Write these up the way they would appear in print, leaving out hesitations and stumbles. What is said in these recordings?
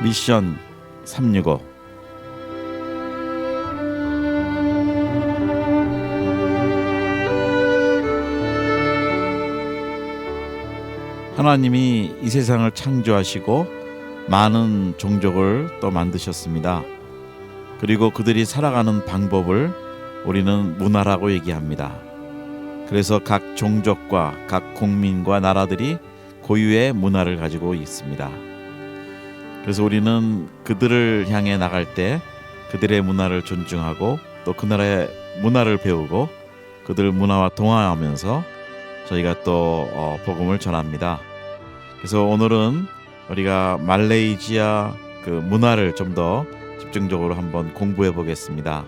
미션 365. 하나님이 이 세상을 창조하시고 많은 종족을 또 만드셨습니다. 그리고 그들이 살아가는 방법을 우리는 문화라고 얘기합니다. 그래서 각 종족과 각 국민과 나라들이 고유의 문화를 가지고 있습니다. 그래서 우리는 그들을 향해 나갈 때 그들의 문화를 존중하고 또 그 나라의 문화를 배우고 그들 문화와 동화하면서 저희가 또 복음을 전합니다. 그래서 오늘은 우리가 말레이시아 그 문화를 좀 더 집중적으로 한번 공부해 보겠습니다.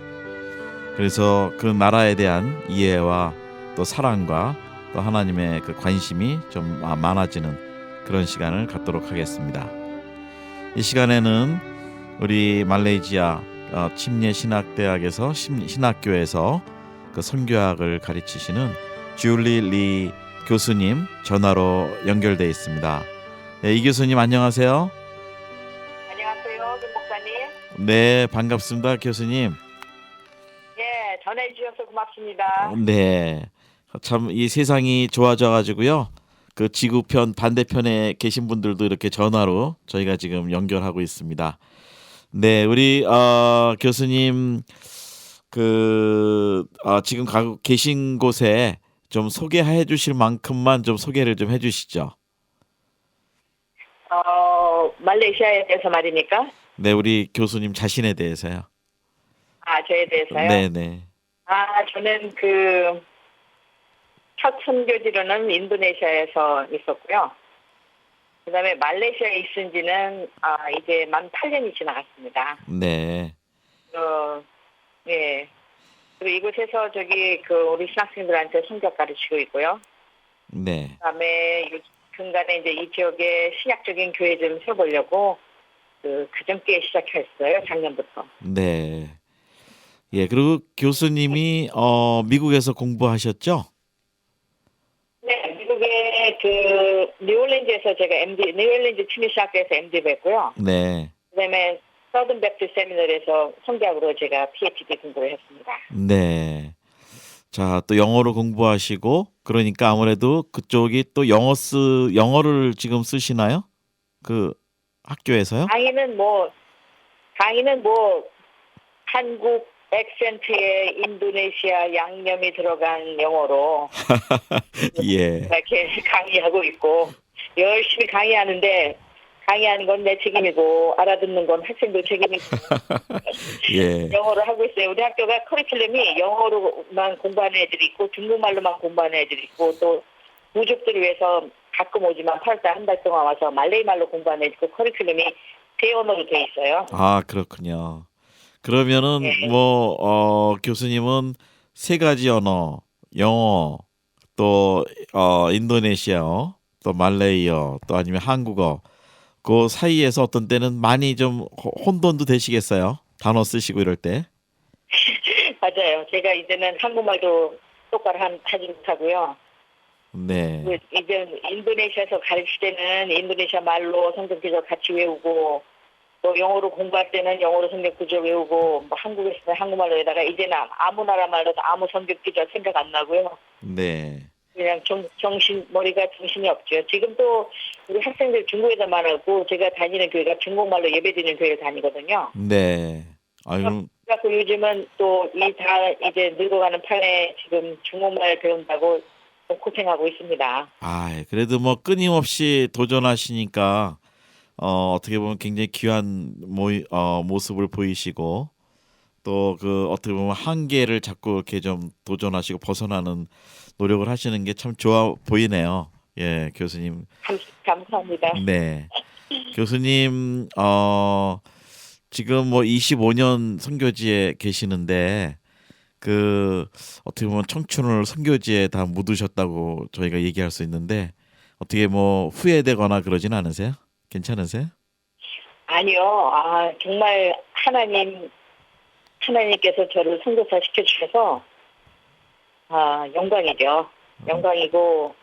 그래서 그 나라에 대한 이해와 또 사랑과 또 하나님의 그 관심이 좀 많아지는 그런 시간을 갖도록 하겠습니다. 이 시간에는 우리 말레이시아 침례신학대학에서 신학교에서 그 선교학을 가르치시는 줄리 리 교수님 전화로 연결되어 있습니다. 네, 이 교수님 안녕하세요. 안녕하세요, 김 목사님. 네, 반갑습니다, 교수님. 예, 전해 주셔서 고맙습니다. 네, 참 이 세상이 좋아져 가지고요. 그 지구편 반대편에 계신 분들도 이렇게 전화로 저희가 지금 연결하고 있습니다. 네, 우리 교수님 지금 가고 계신 곳에 좀 소개해 주실 만큼만 좀 소개를 좀 해주시죠. 말레이시아에 대해서 말입니까? 네, 우리 교수님 자신에 대해서요. 아, 저에 대해서요? 네네. 저는 첫 선교지로는 인도네시아에서 있었고요. 그 다음에 말레이시아에 있은 지는 이제 만 8년이 지나갔습니다. 네. 예. 그리고 이곳에서 우리 신학생들한테 성경 가르치고 있고요. 네. 그다음에 중간에 이제 이 지역에 신약적인 교회 좀 세워보려고 그저께 시작했어요. 작년부터. 네. 예, 그리고 교수님이 미국에서 공부하셨죠? 네, 미국의 뉴올리언즈에서 제가 뉴올리언즈 침례신학교에서 MD 했고요. 네. 그다음에 서든 베프티스트 세미나리에서 성대학으로 제가 PhD 공부를 했습니다. 네. 자, 또 영어로 공부하시고 그러니까 아무래도 그쪽이 또 영어를 지금 쓰시나요? 그 학교에서요? 강의는 한국 액센트에 인도네시아 양념이 들어간 영어로 예. 이렇게 강의하고 있고 열심히 강의하는 건 내 책임이고 알아듣는 건 학생들 책임이고 예. 영어로 하고 있어요. 우리 학교가 커리큘럼이 영어로만 공부하는 애들이 있고 중국말로만 공부하는 애들이 있고 또 부족들을 위해서 가끔 오지만 8달 한 달 동안 와서 말레이 말로 공부하는 애들 있고 커리큘럼이 세 언어로 돼 있어요. 아, 그렇군요. 그러면은 네. 교수님은 세 가지 언어, 영어, 또 인도네시아어, 또 말레이어, 또 아니면 한국어 그 사이에서 어떤 때는 많이 좀 혼돈도 되시겠어요? 단어 쓰시고 이럴 때. 맞아요. 제가 이제는 한국말도 똑바로 하지 못하고요. 네. 이제 인도네시아에서 가르칠 때는 인도네시아 말로 성경 구절 같이 외우고 또 영어로 공부할 때는 영어로 성경 구절 외우고 한국에서는 한국말로에다가 이제는 아무 나라 말로도 아무 성경 구절 생각 안 나고요. 네. 그냥 머리가 정신이 없죠. 지금도 우리 학생들 중국에서 말하고 제가 다니는 교회가 중국말로 예배드리는 교회를 다니거든요. 네. 아유. 그래서 요즘은 또 이제 늙어가는 판에 지금 중국말 배운다고 고생하고 있습니다. 그래도 끊임없이 도전하시니까 어떻게 보면 굉장히 귀한 모습을 보이시고 또 어떻게 보면 한계를 자꾸 이렇게 좀 도전하시고 벗어나는 노력을 하시는 게 참 좋아 보이네요. 예, 교수님. 감사합니다. 네. 교수님 지금 25년 선교지에 계시는데 어떻게 보면 청춘을 선교지에 다 묻으셨다고 저희가 얘기할 수 있는데 어떻게 후회되거나 그러진 않으세요? 괜찮으세요? 아니요. 정말 하나님께서 저를 선교사 시켜주셔서 영광이죠. 영광이고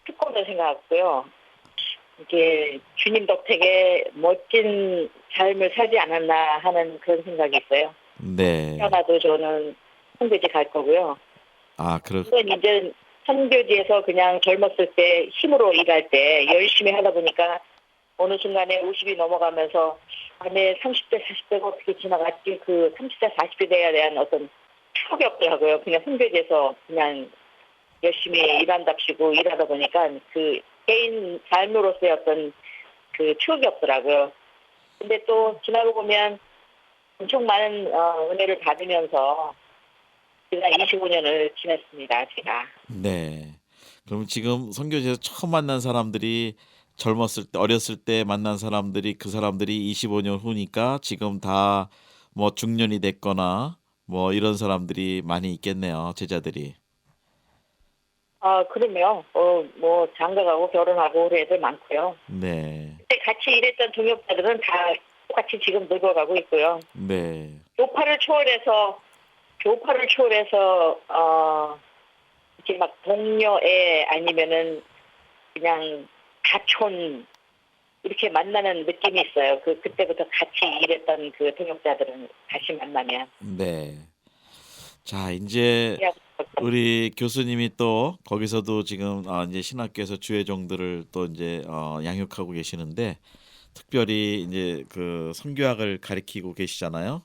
특권을 생각하고요. 이게 주님 덕택에 멋진 삶을 살지 않았나 하는 그런 생각이 있어요. 네. 태어나도 저는 선교지 갈 거고요. 아, 물론 이제 선교지에서 그냥 젊었을 때 힘으로 일할 때 열심히 하다 보니까 어느 순간에 50이 넘어가면서 내 30대, 40대가 어떻게 지나갔지 그 30대, 40대에 대한 어떤 추억이 없더라고요. 그냥 선교지에서 그냥 열심히 일한답시고 일하다 보니까 그 개인 삶으로서의 어떤 그 추억이 없더라고요. 근데 또 지나고 보면 엄청 많은 은혜를 받으면서 지난 25년을 지냈습니다. 제가. 네. 그럼 지금 선교지에서 처음 만난 사람들이 젊었을 때 어렸을 때 만난 사람들이 그 사람들이 25년 후니까 지금 다 뭐 중년이 됐거나 뭐 이런 사람들이 많이 있겠네요, 제자들이. 아, 그러면 뭐 장가가고 결혼하고 우리 애들 많고요. 네. 그때 같이 일했던 동역자들은 다 똑같이 지금 늙어가고 있고요. 네. 교파를 초월해서 이렇게 막 동료애 아니면은 그냥 가촌 이렇게 만나는 느낌이 있어요. 그때부터 같이 일했던 그 동역자들은 다시 만나면. 네. 자, 이제 그냥 우리 교수님이 또 거기서도 지금 이제 신학교에서 주의종들을 또 이제 양육하고 계시는데 특별히 이제 그 선교학을 가리키고 계시잖아요.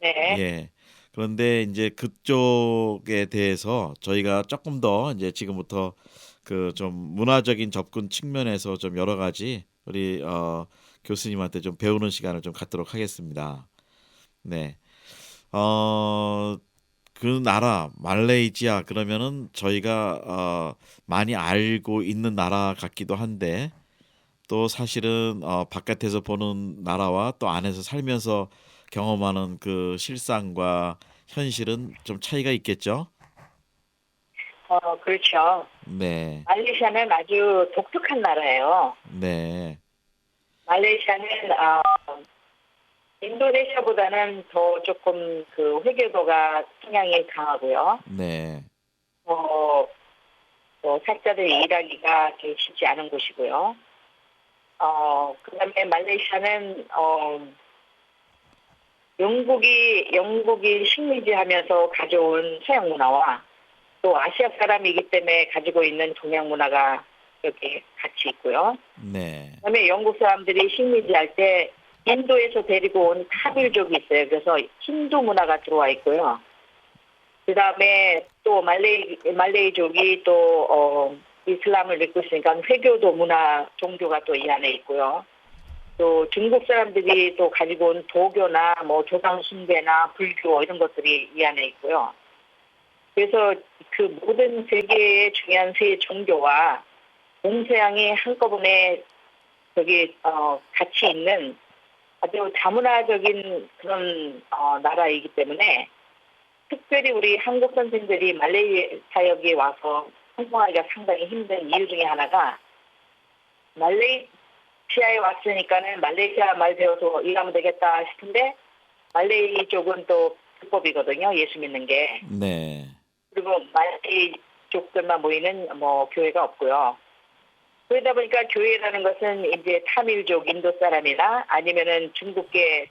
네. 예. 그런데 이제 그쪽에 대해서 저희가 조금 더 이제 지금부터 그 좀 문화적인 접근 측면에서 좀 여러 가지 우리 교수님한테 좀 배우는 시간을 좀 갖도록 하겠습니다. 네. 어, 그 나라 말레이시아 그러면은 저희가 많이 알고 있는 나라 같기도 한데 또 사실은 바깥에서 보는 나라와 또 안에서 살면서 경험하는 그 실상과 현실은 좀 차이가 있겠죠? 그렇죠. 네. 말레이시아는 아주 독특한 나라예요. 네. 말레이시아는 인도네시아보다는 더 조금 그 회교도가 성향이 강하고요. 네. 사자들이 일하기가 되게 쉽지 않은 곳이고요. 그다음에 말레이시아는 영국이 식민지하면서 가져온 서양 문화와 또 아시아 사람이기 때문에 가지고 있는 동양 문화가 여기 같이 있고요. 네. 그다음에 영국 사람들이 식민지할 때 인도에서 데리고 온 타밀족이 있어요. 그래서 힌두 문화가 들어와 있고요. 그다음에 또 말레이족이 또 이슬람을 믿고 있으니까 회교도 문화 종교가 또 이 안에 있고요. 또 중국 사람들이 또 가지고 온 도교나 뭐 조상 숭배나 불교 이런 것들이 이 안에 있고요. 그래서 그 모든 세계의 중요한 세 종교와 동서양이 한꺼번에 저기 같이 있는 아주 다문화적인 그런 나라이기 때문에 특별히 우리 한국 선생들이 말레이시아 여기에 와서 성공하기가 상당히 힘든 이유 중에 하나가 말레이시아에 왔으니까는 말레이시아 말 배워서 일하면 되겠다 싶은데 말레이 쪽은 또 불법이거든요. 예수 믿는 게. 네. 그리고 말레이 쪽들만 모이는 뭐 교회가 없고요. 그러다 보니까 교회라는 것은 이제 타밀족 인도 사람이나 아니면은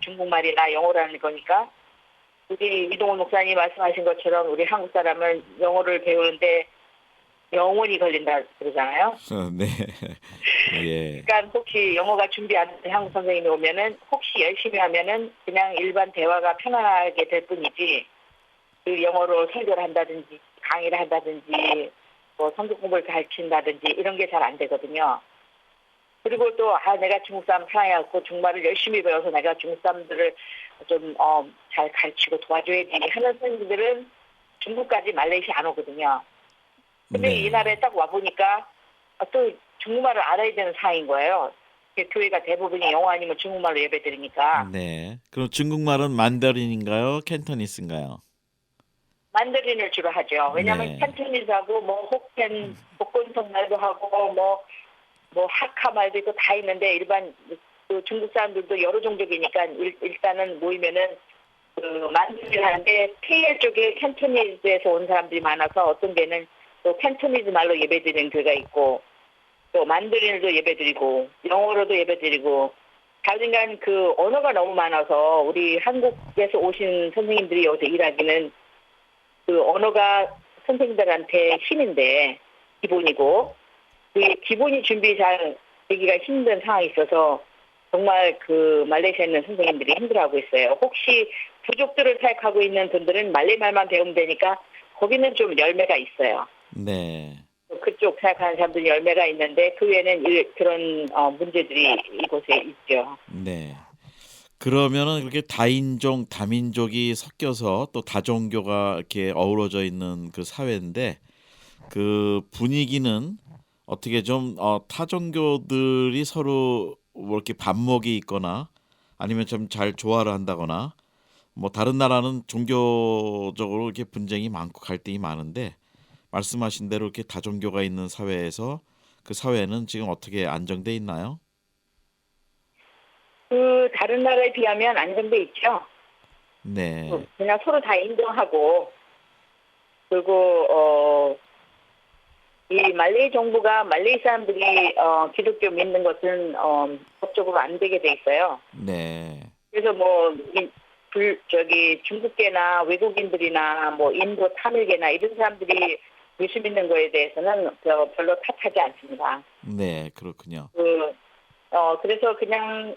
중국말이나 영어라는 거니까 우리 이동훈 목사님 말씀하신 것처럼 우리 한국 사람은 영어를 배우는데 영원히 걸린다 그러잖아요. 네. 예. 그러니까 혹시 영어가 준비 안 된 한국 선생님이 오면은 혹시 열심히 하면은 그냥 일반 대화가 편안하게 될 뿐이지 그 영어로 설교를 한다든지 강의를 한다든지 뭐 성경 공부를 가르친다든지 이런 게 잘 안 되거든요. 그리고 또 내가 중국 사람 편해갖고 중국말을 열심히 배워서 내가 중국 사람들을 좀 잘 가르치고 도와줘야지 하는 선생님들은 중국까지 말레이시아 안 오거든요. 근데 네. 이 나라에 딱 와보니까 또 중국말을 알아야 되는 상황인 거예요. 교회가 대부분이 영어 아니면 중국말로 예배드리니까. 네. 그럼 중국말은 만다린인가요? 캔토니스인가요? 만다린을 주로 하죠. 왜냐하면 네. 캔토니즈하고 뭐 호켄, 복건성 말도 하고 뭐 하카 말도 있고 다 있는데 일반 그 중국 사람들도 여러 종족이니까 일단은 모이면은 그 만다린 하는데 KL 쪽에 캔토니즈에서 온 사람들이 많아서 어떤 데는 또 캔토니즈 말로 예배드리는 교회가 있고 또 만다린어도 예배드리고 영어로도 예배드리고 다른간 그 언어가 너무 많아서 우리 한국에서 오신 선생님들이 여기서 일하기는 그 언어가 선생님들한테 힘인데 기본이고 그 기본이 준비 잘 되기가 힘든 상황이 있어서 정말 그 말레이시아에 있는 선생님들이 힘들어하고 있어요. 혹시 부족들을 사역하고 있는 분들은 말레이 말만 배우면 되니까 거기는 좀 열매가 있어요. 네. 그쪽 사역하는 사람들이 열매가 있는데 그 외에는 그런 문제들이 이곳에 있죠. 네. 그러면은 그렇게 다인종, 다민족이 섞여서 또 다종교가 이렇게 어우러져 있는 그 사회인데 그 분위기는 어떻게 좀 타종교들이 서로 뭐 이렇게 반목이 있거나 아니면 좀 잘 조화를 한다거나 뭐 다른 나라는 종교적으로 이렇게 분쟁이 많고 갈등이 많은데 말씀하신 대로 이렇게 다종교가 있는 사회에서 그 사회는 지금 어떻게 안정돼 있나요? 그 다른 나라에 비하면 안정돼 있죠. 네. 그냥 서로 다 인정하고 그리고 이 말레이 정부가 말레이 사람들이 기독교 믿는 것은 법적으로 안 되게 돼 있어요. 네. 그래서 뭐 저기 중국계나 외국인들이나 뭐 인도 타밀계나 이런 사람들이 예수 믿는 거에 대해서는 별로 탓하지 않습니다. 네, 그렇군요. 그래서 그냥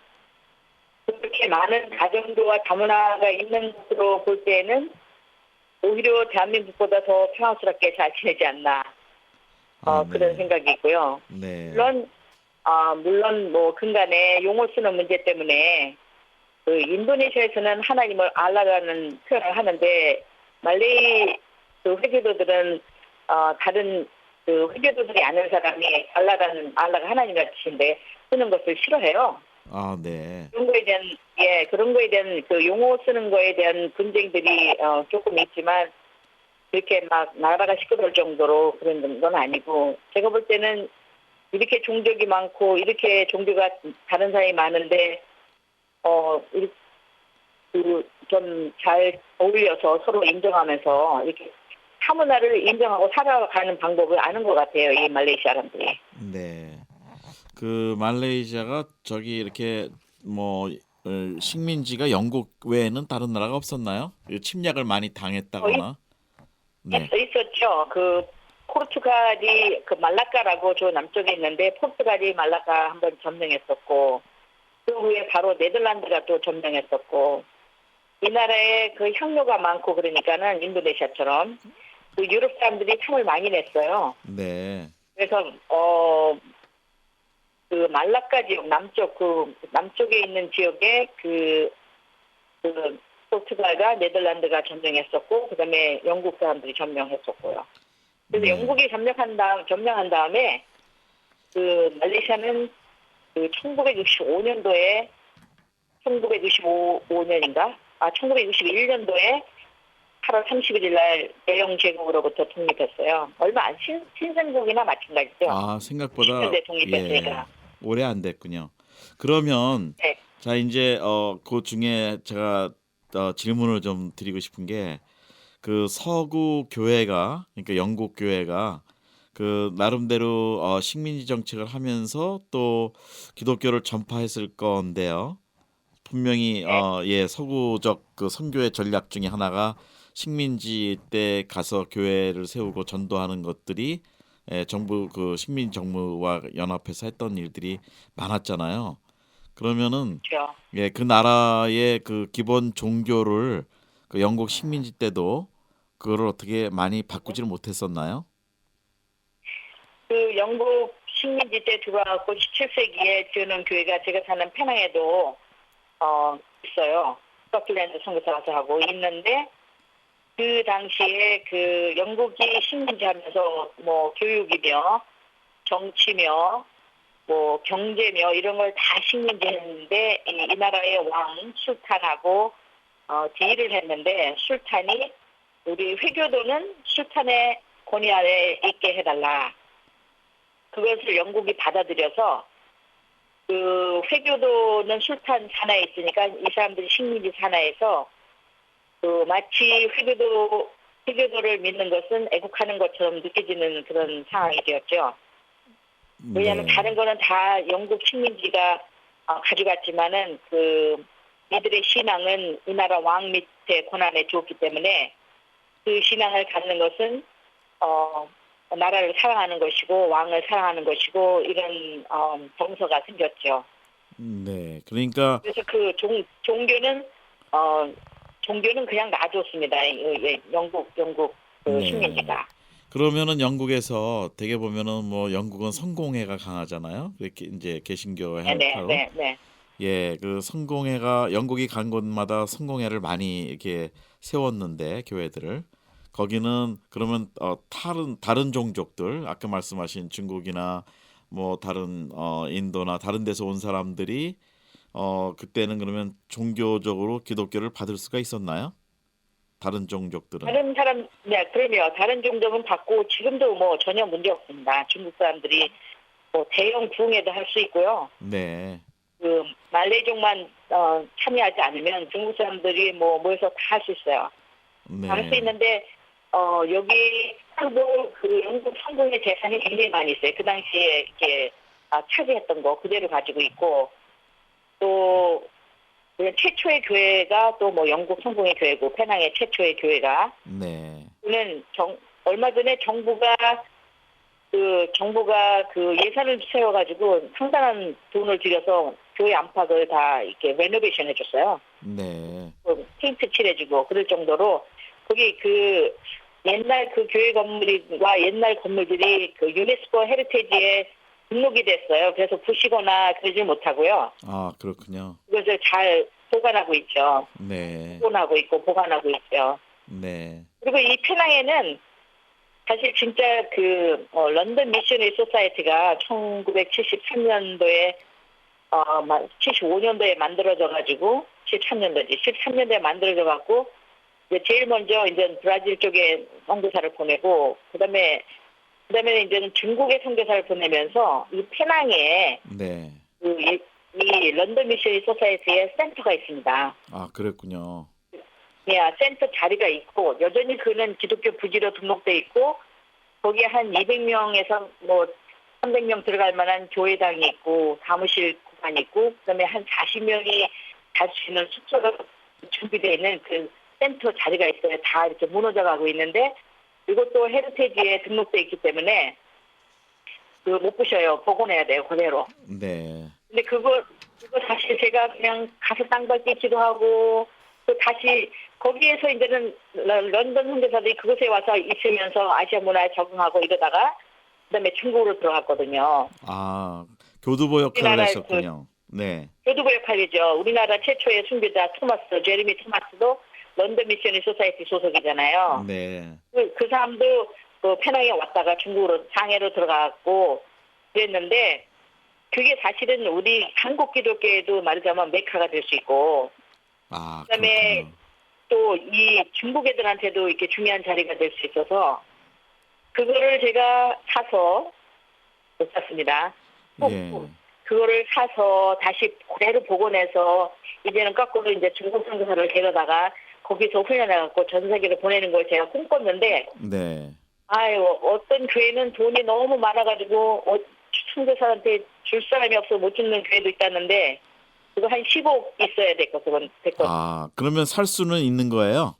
그렇게 많은 다정도와 다문화가 있는 곳으로 볼 때에는 오히려 대한민국보다 더 평화스럽게 잘 지내지 않나 그런 네. 생각이 있고요. 네. 물론 뭐 근간에 용어 쓰는 문제 때문에 그 인도네시아에서는 하나님을 알라라는 표현을 하는데 말레이 그 회교도들은 다른 그 회교도들이 아는 사람이 알라가 하나님이라는 뜻인데 쓰는 것을 싫어해요. 네. 그런 거에 대한 그 용어 쓰는 거에 대한 분쟁들이 조금 있지만 그렇게 막 나라가 시끄러울 정도로 그런 건 아니고 제가 볼 때는 이렇게 종족이 많고 이렇게 종교가 다른 사람이 많은데 좀 잘 어울려서 서로 인정하면서 이렇게 타문화를 인정하고 살아가는 방법을 아는 것 같아요. 이 말레이시아 사람들이. 네. 그 말레이시아가 저기 이렇게 뭐 식민지가 영국 외에는 다른 나라가 없었나요? 침략을 많이 당했다거나. 네. 있었죠. 그 포르투갈이 그 말라카라고 저 남쪽에 있는데 포르투갈이 말라카 한번 점령했었고 그 후에 바로 네덜란드가 또 점령했었고 이 나라에 그 향료가 많고 그러니까는 인도네시아처럼 그 유럽 사람들이 탐을 많이 냈어요. 네. 그래서 그 말라카 지역 남쪽에 있는 지역에 그 포르투갈과 네덜란드가 점령했었고 그다음에 영국 사람들이 점령했었고요. 그래서 네. 영국이 점령한 다음에 그 말레이시아는 그 1965년도에 1965년인가? 1961년도에 8월 31일 날 대영 제국으로부터 독립했어요. 얼마 안 신생국이나 마찬가지죠. 생각보다 10년대 독립했으니까. 오래 안 됐군요. 그러면 네. 자 이제 그 중에 제가 질문을 좀 드리고 싶은 게 그 서구 교회가 그러니까 영국 교회가 그 나름대로 식민지 정책을 하면서 또 기독교를 전파했을 건데요. 분명히 네. 서구적 그 선교의 전략 중에 하나가 식민지 때 가서 교회를 세우고 전도하는 것들이 정부 그 식민 정부와 연합해서 했던 일들이 많았잖아요. 그러면은 그렇죠. 그 나라의 그 기본 종교를 그 영국 식민지 때도 그거를 어떻게 많이 바꾸지를 못했었나요? 그 영국 식민지 때 들어와갖고 17세기에 지어놓은 교회가 제가 사는 페낭에도 있어요. 스코틀랜드 선교사가서 하고 있는데 그 당시에 그 영국이 식민지 하면서 뭐 교육이며 정치며 뭐 경제며 이런 걸 다 식민지 했는데 이 나라의 왕 술탄하고 딜을 했는데 술탄이 우리 회교도는 술탄의 권위 아래 있게 해달라. 그것을 영국이 받아들여서 그 회교도는 술탄 산하에 있으니까 이 사람들이 식민지 산하에서 그 마치 회교도를 믿는 것은 애국하는 것처럼 느껴지는 그런 상황이 되었죠. 왜냐하면 네. 다른 거는 다 영국 식민지가 가져갔지만은 이들의 신앙은 이 나라 왕 밑에 권한에 주었기 때문에 그 신앙을 갖는 것은 어, 나라를 사랑하는 것이고 왕을 사랑하는 것이고 이런 정서가 생겼죠. 네. 그러니까 그래서 종교는 어, 종교는 그냥 놔뒀습니다. 영국 그 네. 식민지가. 그러면은 영국에서 되게 보면은 뭐 영국은 성공회가 강하잖아요. 이렇게 인제 개신교 네네 향타로. 네, 네. 예. 그 성공회가 영국이 간 곳마다 성공회를 많이 이렇게 세웠는데 교회들을. 거기는 그러면 다른 종족들 아까 말씀하신 중국이나 뭐 다른 인도나 다른 데서 온 사람들이 그때는 그러면 종교적으로 기독교를 받을 수가 있었나요? 다른 종족들은? 네, 그럼요. 다른 종족은 받고 지금도 뭐 전혀 문제 없습니다. 중국 사람들이 뭐 대형 부흥회도 할 수 있고요. 네. 말레이족만 참여하지 않으면 중국 사람들이 뭐 모여서 다 할 수 있어요. 다 할 수 네. 있는데 여기 상도 영국 상공의 재산이 굉장히 많이 있어요. 그 당시에 이렇게 차지했던 거 그대로 가지고 있고 또 최초의 교회가 또 뭐 영국 성공의 교회고 페낭의 최초의 교회가 네. 는 얼마 전에 정부가 그 예산을 세워가지고 상당한 돈을 들여서 교회 안팎을 다 이렇게 레노베이션 해줬어요. 네. 페인트 칠해주고 그럴 정도로 거기 옛날 그 교회 건물과 옛날 건물들이 그 유네스코 헤리테지에 등록이 됐어요. 그래서 부시거나 그러지 못하고요. 아 그렇군요. 그것을 잘 보관하고 있죠. 네. 보관하고 있고 보관하고 있죠. 네. 그리고 이 페낭에는 사실 진짜 런던 미셔너리 소사이어티가 1973년도에 75년도에 만들어져 가지고 13년도에 만들어져 갖고 이제 제일 먼저 이제 브라질 쪽에 선교사를 보내고 그다음에 이제는 중국에 선교사를 보내면서 이 페낭에 네. 이 런던 미셔너리 소사이어티에 센터가 있습니다. 아 그랬군요. 예, 센터 자리가 있고 여전히 그는 기독교 부지로 등록돼 있고 거기에 한 200명에서 뭐 300명 들어갈 만한 교회당이 있고 사무실 구간이 있고 그다음에 한 40명이 갈 수 있는 숙소가 준비되어 있는 그 센터 자리가 있어요. 다 이렇게 무너져 가고 있는데 이것도 헤리테지에 등록돼 있기 때문에 못 부셔요. 복원해야 돼요. 그대로. 네. 근데 그거 사실 제가 그냥 가서 땅밟기 기도하고 또 다시 거기에서 이제는 런던 선교사들이 그곳에 와서 있으면서 아시아 문화에 적응하고 이러다가 그다음에 중국으로 들어갔거든요. 아 교두보 역할을 우리나라 했었군요. 네. 교두보 역할이죠. 우리나라 최초의 순교자 제레미 토마스도 런던 미셔너리 소사이티 소속이잖아요. 네. 그 사람도 페낭에 왔다가 중국으로 상해로 들어갔고 그랬는데 그게 사실은 우리 한국 기독교에도 말하자면 메카가 될 수 있고 아 그다음에 그렇군요. 또 이 중국 애들한테도 이렇게 중요한 자리가 될 수 있어서 그거를 제가 사서 못 샀습니다. 예. 그거를 사서 다시 그대로 복원해서 이제는 거꾸로 이제 중국 선교사를 데려다가 거기서 훈련해갖고 전 세계로 보내는 걸 제가 꿈꿨는데 네. 아유 어떤 교회는 돈이 너무 많아가지고 선교사한테 줄 사람이 없어 못 주는 교회도 있다는데 그거 한 10억 있어야 됐거든요. 아 그러면 살 수는 있는 거예요?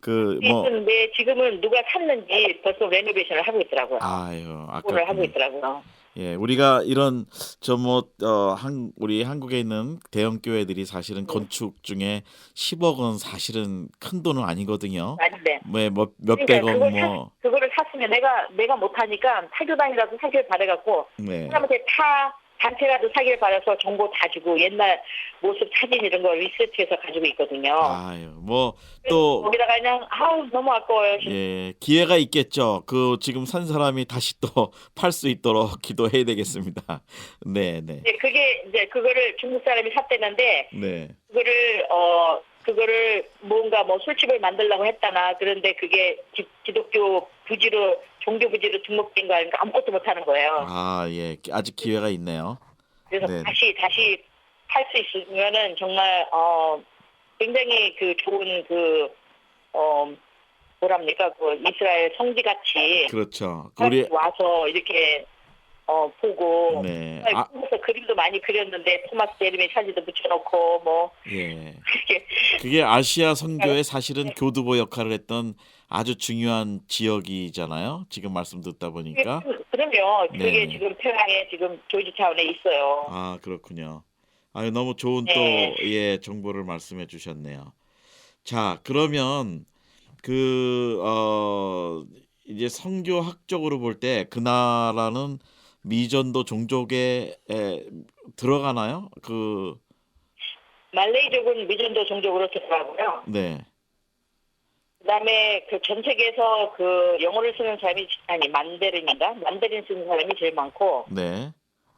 그 뭐 있는데 지금은 누가 샀는지 벌써 레노베이션을 하고 있더라고요. 아유 복원을 하고 아깝군요. 있더라고요. 예, 우리가 이런 우리 한국에 있는 대형 교회들이 사실은 건축 중에 10억 원 사실은 큰 돈은 아니거든요. 아닌데. 뭐 그러니까 몇백억 뭐 그거를 샀으면 내가 못하니까 타교당이라도 사기를 바래갖고 네. 사람한테 단체라도 사기를 받아서 정보 다 주고 옛날 모습 사진 이런 걸 리서치해서 가지고 있거든요. 아유 뭐 또 거기다가 그냥 너무 아까워요. 예, 기회가 있겠죠. 그 지금 산 사람이 다시 또 팔 수 있도록 기도해야 되겠습니다. 네, 네. 네, 그게 이제 그거를 중국 사람이 샀대는데 네. 그거를 뭔가 뭐 술집을 만들려고 했다나 그런데 그게 기독교 부지로 종교 부지로 등록된 거 아닌가 아무것도 못 하는 거예요. 아, 예. 아직 기회가 있네요. 그래서 네. 다시 팔 수 있으면은 정말 굉장히 좋은 뭐랍니까 이스라엘 성지같이 그렇죠. 사람들이 와서 이렇게 보고 네. 그래서 그림도 많이 그렸는데 토마스 제리미 사진도 붙여놓고 뭐 예. 이렇게 그게 아시아 선교의 사실은 교두보 역할을 했던 아주 중요한 지역이잖아요. 지금 말씀 듣다 보니까. 그럼요. 그게 네네. 지금 페랑에 지금 조지타운에 있어요. 아, 그렇군요. 아유, 너무 좋은 네. 또 정보를 말씀해 주셨네요. 자, 그러면 이제 선교학적으로 볼 때 그 나라는 미전도 종족에 들어가나요? 말레이족은 미전도 종족으로 들어가고요. 네. 그다음에 그 전 세계에서 그 영어를 쓰는 사람이 아니 만다린인가? 만다린 쓰는 사람이 제일 많고 네.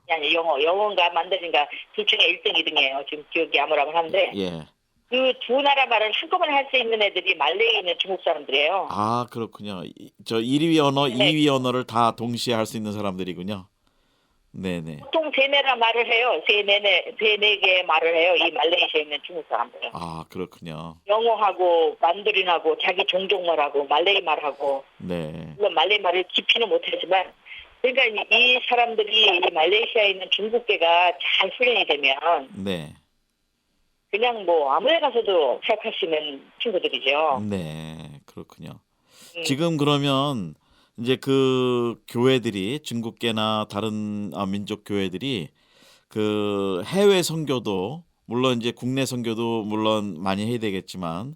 아니 영어인가 만다린가 둘 중에 1등, 2등이에요. 지금 기억이 아무라고하는데 예. 그 두 나라 말을 한꺼번에 할 수 있는 애들이 말레이에 있는 중국 사람들이에요. 아, 그렇군요. 저 1위 언어, 네. 2위 언어를 다 동시에 할 수 있는 사람들이군요. 네네. 보통 세네라 말을 해요. 세네 개의 말을 해요. 이 말레이시아에 있는 중국 사람들은. 아, 그렇군요. 영어하고 만드린하고 자기 종족 말하고 말레이 말하고 네. 물론 말레이 말을 깊이는 못하지만 그러니까 이 사람들이 이 말레이시아에 있는 중국계가 잘 훈련이 되면 네. 그냥 뭐 아무데 가서도 사역할 수 있는 친구들이죠. 네. 그렇군요. 음. 지금 그러면 이제 그 교회들이 중국계나 다른 민족 교회들이 그 해외 선교도 물론 이제 국내 선교도 물론 많이 해야 되겠지만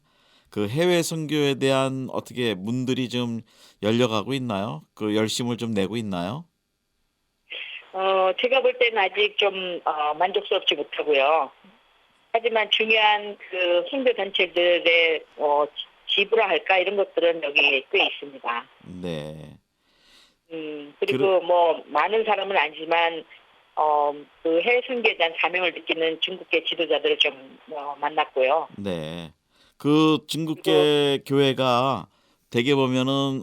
그 해외 선교에 대한 어떻게 문들이 좀 열려가고 있나요? 그 열심을 좀 내고 있나요? 제가 볼 때는 아직 좀 만족스럽지 못하고요. 하지만 중요한 그 선교 단체들의 지부라 할까 이런 것들은 여기 꽤 있습니다. 네. 그리고 뭐 많은 사람은 아니지만 그 해외 선교에 대한 사명을 느끼는 중국계 지도자들을 좀 만났고요. 네. 그 중국계 교회가 대개 보면은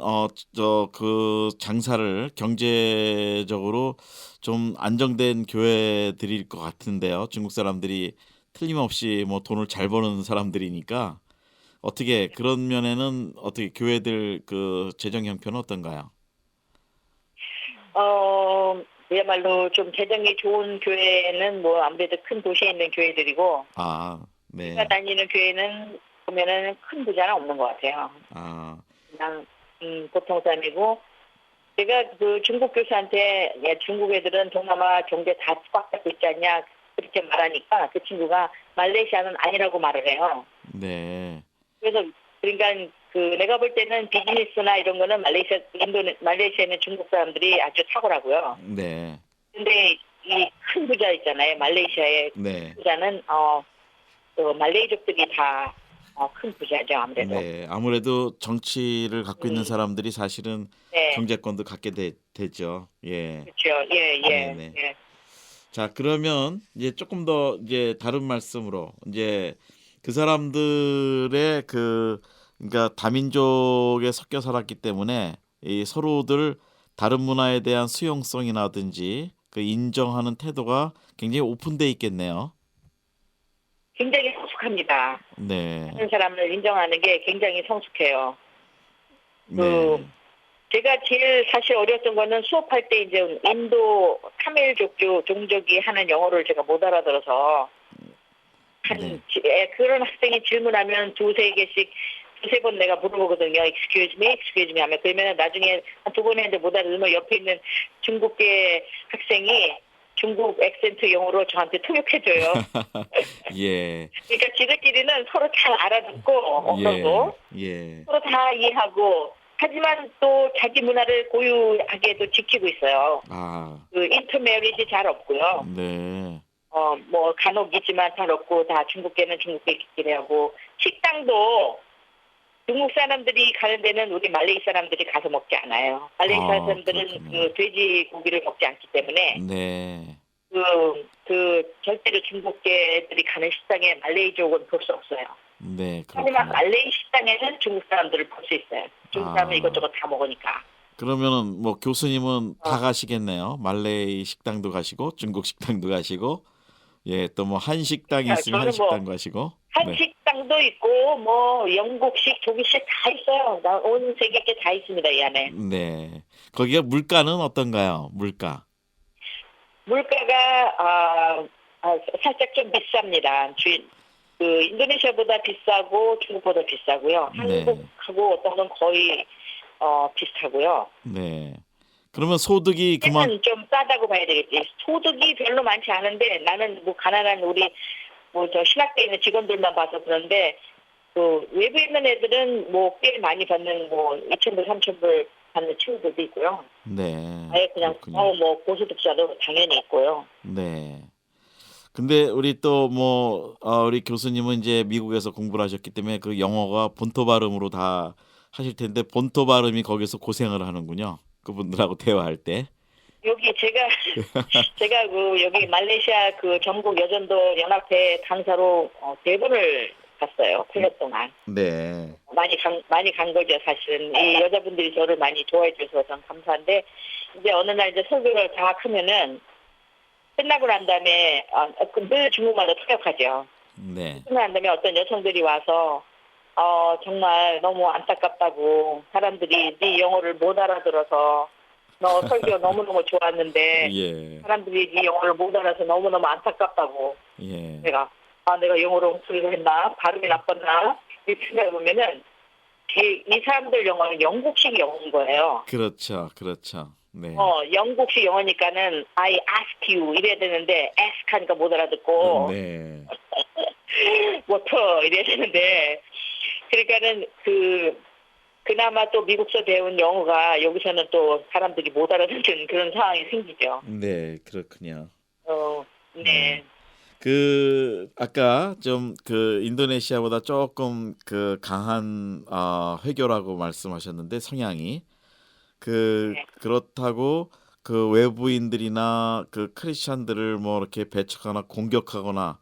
그 장사를 경제적으로 좀 안정된 교회들일 것 같은데요. 중국 사람들이 틀림없이 뭐 돈을 잘 버는 사람들이니까 어떻게 그런 면에는 어떻게 교회들 그 재정 형편은 어떤가요? 그야말로 좀 재정이 좋은 교회는 뭐 아무래도 큰 도시에 있는 교회들이고 아, 제가 네. 다니는 교회는 보면은 큰 부자는 없는 것 같아요. 아, 그냥 보통 사람이고 제가 그 중국 교수한테 야, 중국 애들은 동남아 경제 다 꽉 잡고 있지 않냐 그렇게 말하니까 그 친구가 말레이시아는 아니라고 말을 해요. 네. 그래서 그러니까 그 내가 볼 때는 비즈니스나 이런 거는 말레이시아에 있는 중국 사람들이 아주 탁월하고요. 네. 근데 이 큰 부자 있잖아요. 말레이시아의 네. 부자는 그 말레이족들이 다 큰 부자죠 아무래도. 네. 아무래도 정치를 갖고 있는 음, 사람들이 사실은 네, 경제권도 갖게 되죠. 예. 그렇죠. 예, 예, 네네. 예. 자, 그러면 이제 조금 더 이제 다른 말씀으로 이제 그 사람들의 그러니까 다민족에 섞여 살았기 때문에 이 서로들 다른 문화에 대한 수용성이라든지 그 인정하는 태도가 굉장히 오픈돼 있겠네요. 굉장히 성숙합니다. 네. 다른 사람을 인정하는 게 굉장히 성숙해요. 네. 제가 제일 사실 어려웠던 거는 수업할 때 이제 인도 타밀족 종족이 하는 영어를 제가 못 알아들어서 네. 그런 학생이 질문하면 두세 번 내가 물어보거든요. excuse me 하면 그러면 나중에 한 두 번 했는데 못 알아들으면 옆에 있는 중국계 학생이 중국 액센트 영어로 저한테 통역해줘요. 예. 그러니까 지들끼리는 서로 잘 알아듣고 예. 언어도 예. 서로 다 이해하고 하지만 또 자기 문화를 고유하게도 지키고 있어요. 아, 그 인터메리지 잘 없고요. 네. 뭐 간혹 있지만 잘 없고 다 중국계는 중국계끼리 하고 식당도 중국 사람들이 가는 데는 우리 말레이 사람들이 가서 먹지 않아요. 말레이 아, 사람들은 그렇군요. 그 돼지 고기를 먹지 않기 때문에 네. 그 절대로 중국계들이 가는 식당에 말레이족은 볼 수 없어요. 네, 하지만 그렇군요. 말레이 식당에는 중국 사람들을 볼 수 있어요. 중국 사람은 아. 이것저것 다 먹으니까. 그러면은 뭐 교수님은 다 어. 가시겠네요. 말레이 식당도 가시고 중국 식당도 가시고 예, 또 뭐 한식당이 그러니까 있으면 저는 뭐 한식당 가시고. 네. 한식당도 있고 뭐 영국식, 독일식 다 있어요. 온 세계 게 다 있습니다 이 안에. 네. 거기가 물가는 어떤가요? 물가. 물가가 살짝 좀 비쌉니다. 그 인도네시아보다 비싸고 중국보다 비싸고요. 네. 한국하고 어떤 건 거의 비슷하고요. 네. 그러면 소득이 그만 때는 좀 싸다고 봐야 되겠지. 소득이 별로 많지 않은데 나는 뭐 가난한 우리 뭐 저 신학대에 있는 직원들만 봐서 그런데 그 외부에 있는 애들은 뭐 꽤 많이 받는 뭐 2,000불, 3,000불 받는 친구들도 있고요. 네. 아예 그냥 그렇군요. 뭐 고소득자도 당연히 있고요. 네. 근데 우리 또 뭐 우리 교수님은 이제 미국에서 공부를 하셨기 때문에 그 영어가 본토 발음으로 다 하실 텐데 본토 발음이 거기서 고생을 하는군요. 그분들하고 대화할 때. 여기 제가 그 여기 말레이시아 그 전국 여전도 연합회 강사로 4번을 갔어요. 8년 동안. 네. 많이 간 거죠, 사실은. 이 여자분들이 저를 많이 좋아해 주셔서 전 감사한데, 이제 어느 날 이제 설교를 다 하면은, 끝나고 난 다음에, 늘 중국말로 통역하죠. 네. 끝나고 난 다음에 어떤 여성들이 와서, 정말 너무 안타깝다고, 사람들이 네 영어를 못 알아들어서, 너 설교 너무너무 좋았는데, 예. 사람들이 네 영어를 못 알아서 너무너무 안타깝다고. 예. 내가 영어로 헛소리를 했나? 발음이 나빴나? 이렇게 생각해 보면은, 이 사람들 영어는 영국식 영어인 거예요. 그렇죠. 그렇죠. 네. 영국식 영어니까는 I ask you 이래야 되는데 ask 하니까 못 알아듣고 네. 뭐터 이래야 되는데 그러니까는 그나마 또 미국서 배운 영어가 여기서는 또 사람들이 못 알아듣는 그런 상황이 생기죠. 네. 그렇군요. 네. 네. 그 아까 좀 그 인도네시아보다 조금 그 강한 회교라고 말씀하셨는데 성향이 네. 그렇다고 그 외부인들이나 그 크리스천들을 뭐 이렇게 배척하거나 공격하거나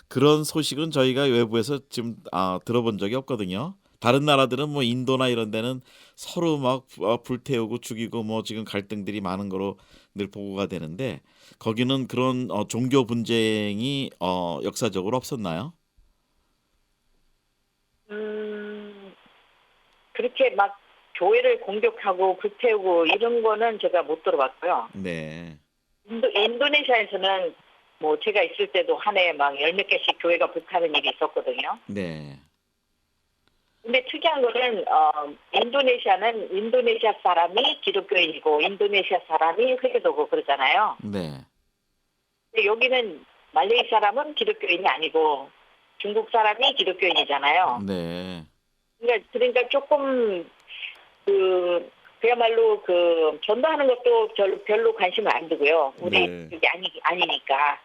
그런 소식은 저희가 외부에서 지금 들어본 적이 없거든요. 다른 나라들은 뭐 인도나 이런 데는 서로 막 불태우고 죽이고 뭐 지금 갈등들이 많은 거로 늘 보고가 되는데 거기는 그런 종교 분쟁이 역사적으로 없었나요? 그렇게 막 교회를 공격하고 불태우고 이런 거는 제가 못 들어봤고요. 네. 인도네시아에서는 뭐 제가 있을 때도 한 해에 막 열 몇 개씩 교회가 불타는 일이 있었거든요. 네. 근데 특이한 거는 인도네시아는 인도네시아 사람이 기독교인이고 인도네시아 사람이 회교도고 그러잖아요. 네. 근데 여기는 말레이 사람은 기독교인이 아니고 중국 사람이 기독교인이잖아요. 네. 그러니까 조금 그야말로 전도하는 것도 별로 관심을 안 두고요. 우리 네. 그게 아니니까.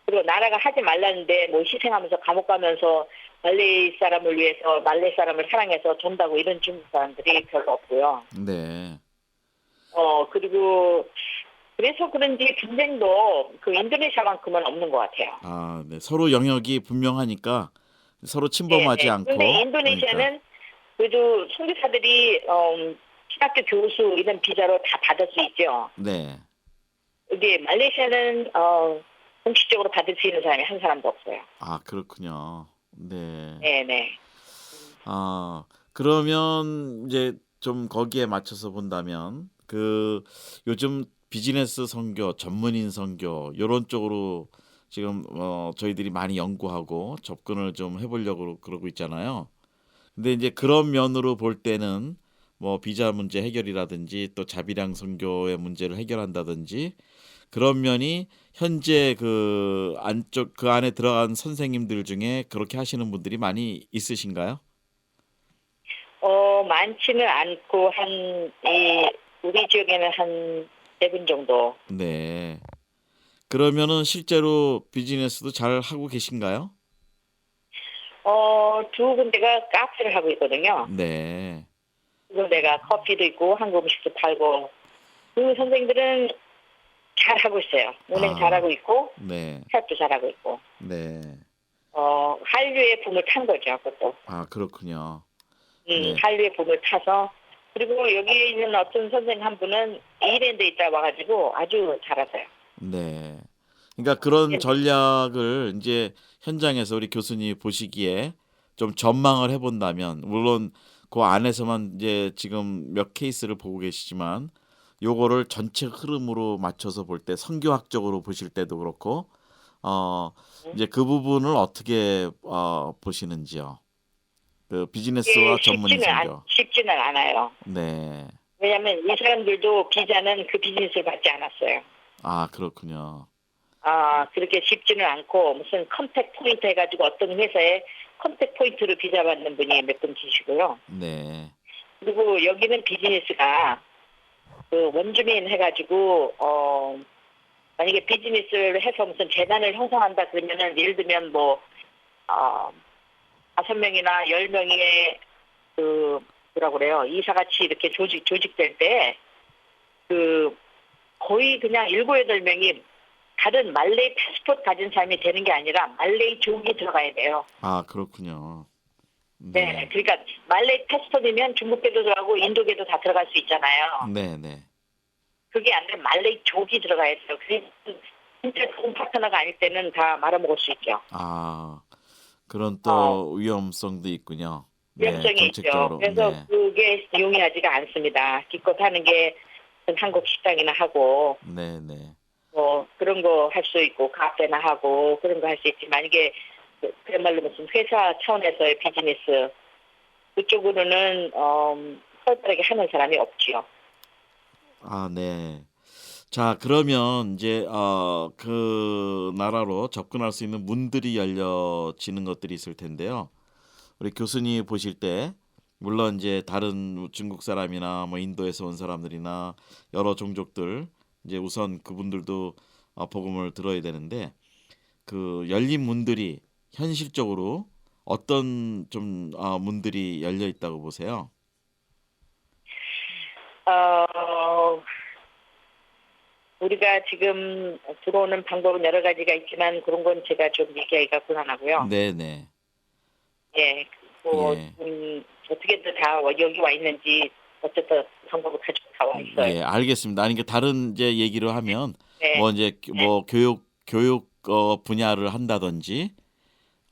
그리고 나라가 하지 말라는데 뭐 희생하면서 감옥 가면서 말레이 사람을 위해서 말레이 사람을 사랑해서 전다고 이런 중국 사람들이 별로 없고요. 네. 그리고 그래서 그런지 분쟁도 그 인도네시아만큼은 없는 것 같아요. 네. 서로 영역이 분명하니까 서로 침범하지 네. 근데 않고 그러니까. 인도네시아는 그래도 선교사들이 신학교 교수 이런 비자로 다 받을 수 있죠. 네. 이게 말레이시아는 공식적으로 받을 수 있는 사람이 한 사람도 없어요. 그렇군요. 네. 네네. 그러면 이제 좀 거기에 맞춰서 본다면 요즘 비즈니스 선교, 전문인 선교 요런 쪽으로 지금 저희들이 많이 연구하고 접근을 좀 해보려고 그러고 있잖아요. 근데 이제 그런 면으로 볼 때는 뭐 비자 문제 해결이라든지 또 자비랑 선교의 문제를 해결한다든지 그런 면이 현재 그 안쪽 그 안에 들어간 선생님들 중에 그렇게 하시는 분들이 많이 있으신가요? 많지는 않고 우리 지역에는 한 4분 정도. 네. 그러면은 실제로 비즈니스도 잘 하고 계신가요? 2군데가 카페를 하고 있거든요. 네. 2군데가 커피도 있고 한국 음식도 팔고 그 선생들은 잘하고 있어요. 운행 아, 잘하고 있고 네. 사업도 잘하고 있고 네. 한류의 붐을 탄 거죠. 그것도. 그렇군요. 네. 한류의 붐을 타서 그리고 여기 있는 어떤 선생님 한 분은 에이랜드에 있다 와가지고 아주 잘하세요. 네. 그러니까 그런 전략을 이제 현장에서 우리 교수님이 보시기에 좀 전망을 해본다면 물론 그 안에서만 이제 지금 몇 케이스를 보고 계시지만 요거를 전체 흐름으로 맞춰서 볼 때 선교학적으로 보실 때도 그렇고 어 이제 그 부분을 어떻게 보시는지요? 그 이게 비즈니스와 전문인 선교. 쉽지는 않아요. 네. 왜냐하면 이 사람들도 비자는 그 비즈니스를 받지 않았어요. 아 그렇군요. 그렇게 쉽지는 않고 무슨 컨택 포인트 해가지고 어떤 회사에 컨택 포인트로 비자 받는 분이 몇 분 계시고요. 네. 그리고 여기는 비즈니스가 그 원주민 해가지고 만약에 비즈니스를 해서 무슨 재단을 형성한다 그러면은 예를 들면 뭐 5명이나 10명의 그 뭐라 그래요 이사같이 이렇게 조직될 때 그 거의 그냥 7, 8명이 다른 말레이 패스포트 가진 사람이 되는 게 아니라 말레이 종이 들어가야 돼요. 아 그렇군요. 네, 네. 그러니까 말레이 패스포트면 중국계도 들어가고 인도계도 다 들어갈 수 있잖아요. 네, 네. 그게 아니라 말레이 족이 들어가야 돼요. 그래서 진짜 좋은 파트너가 아닐 때는 다 말아먹을 수 있죠. 아 그런 어, 또 위험성도 있군요. 네, 위험성이 있죠. 정책적으로. 그래서 네. 그게 용이하지가 않습니다. 기껏 하는 게 한국 식당이나 하고 네, 네. 뭐 그런 거 할 수 있고 카페나 하고 그런 거 할 수 있지만 이게 그야말로 무슨 회사 차원에서의 비즈니스 그쪽으로는 활발하게 하는 사람이 없지요. 아 네. 자 그러면 이제 그 나라로 접근할 수 있는 문들이 열려지는 것들이 있을 텐데요. 우리 교수님이 보실 때 물론 이제 다른 중국 사람이나 뭐 인도에서 온 사람들이나 여러 종족들 이제 우선 그분들도 복음을 들어야 되는데 그 열린 문들이 현실적으로 어떤 좀 문들이 열려 있다고 보세요? 어, 우리가 지금 들어오는 방법은 여러 가지가 있지만 그런 건 제가 좀 얘기하기가 곤란하고요. 네네. 예, 뭐 예. 어떻게든 다 여기 와 있는지 어쨌든 방법을 가지고 다 와 있어요. 예, 알겠습니다. 아니 그 다른 이제 얘기로 하면 네, 뭐 이제 네. 뭐 교육 분야를 한다든지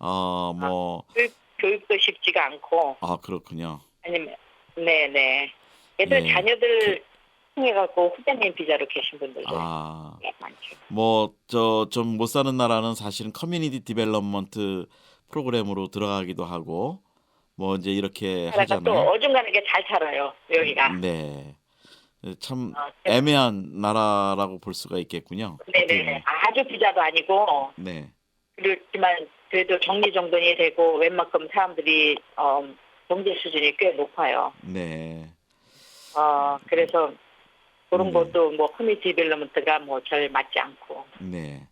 아, 뭐 교육도 쉽지가 않고 그렇군요. 아니면 네네. 예를 예. 교, 자녀들 통해갖고 후배님 비자로 계신 분들도 아, 많죠. 뭐 저 좀 못 사는 나라는 사실은 커뮤니티 디벨롭먼트 프로그램으로 들어가기도 하고 뭐 이제 이렇게 나라가 또 하잖아요. 어중간하게 잘 살아요. 여기가. 네. 참 어, 애매한 나라라고 볼 수가 있겠군요. 어떻게 네네네. 보면. 아주 비자도 아니고 네. 그렇지만 그래도 정리정돈이 되고 웬만큼 사람들이 경제 수준이 꽤 높아요. 네. 그래서 그런 네. 것도 뭐 커뮤니티 디벨롭먼트가 뭐 잘 맞지 않고. 네.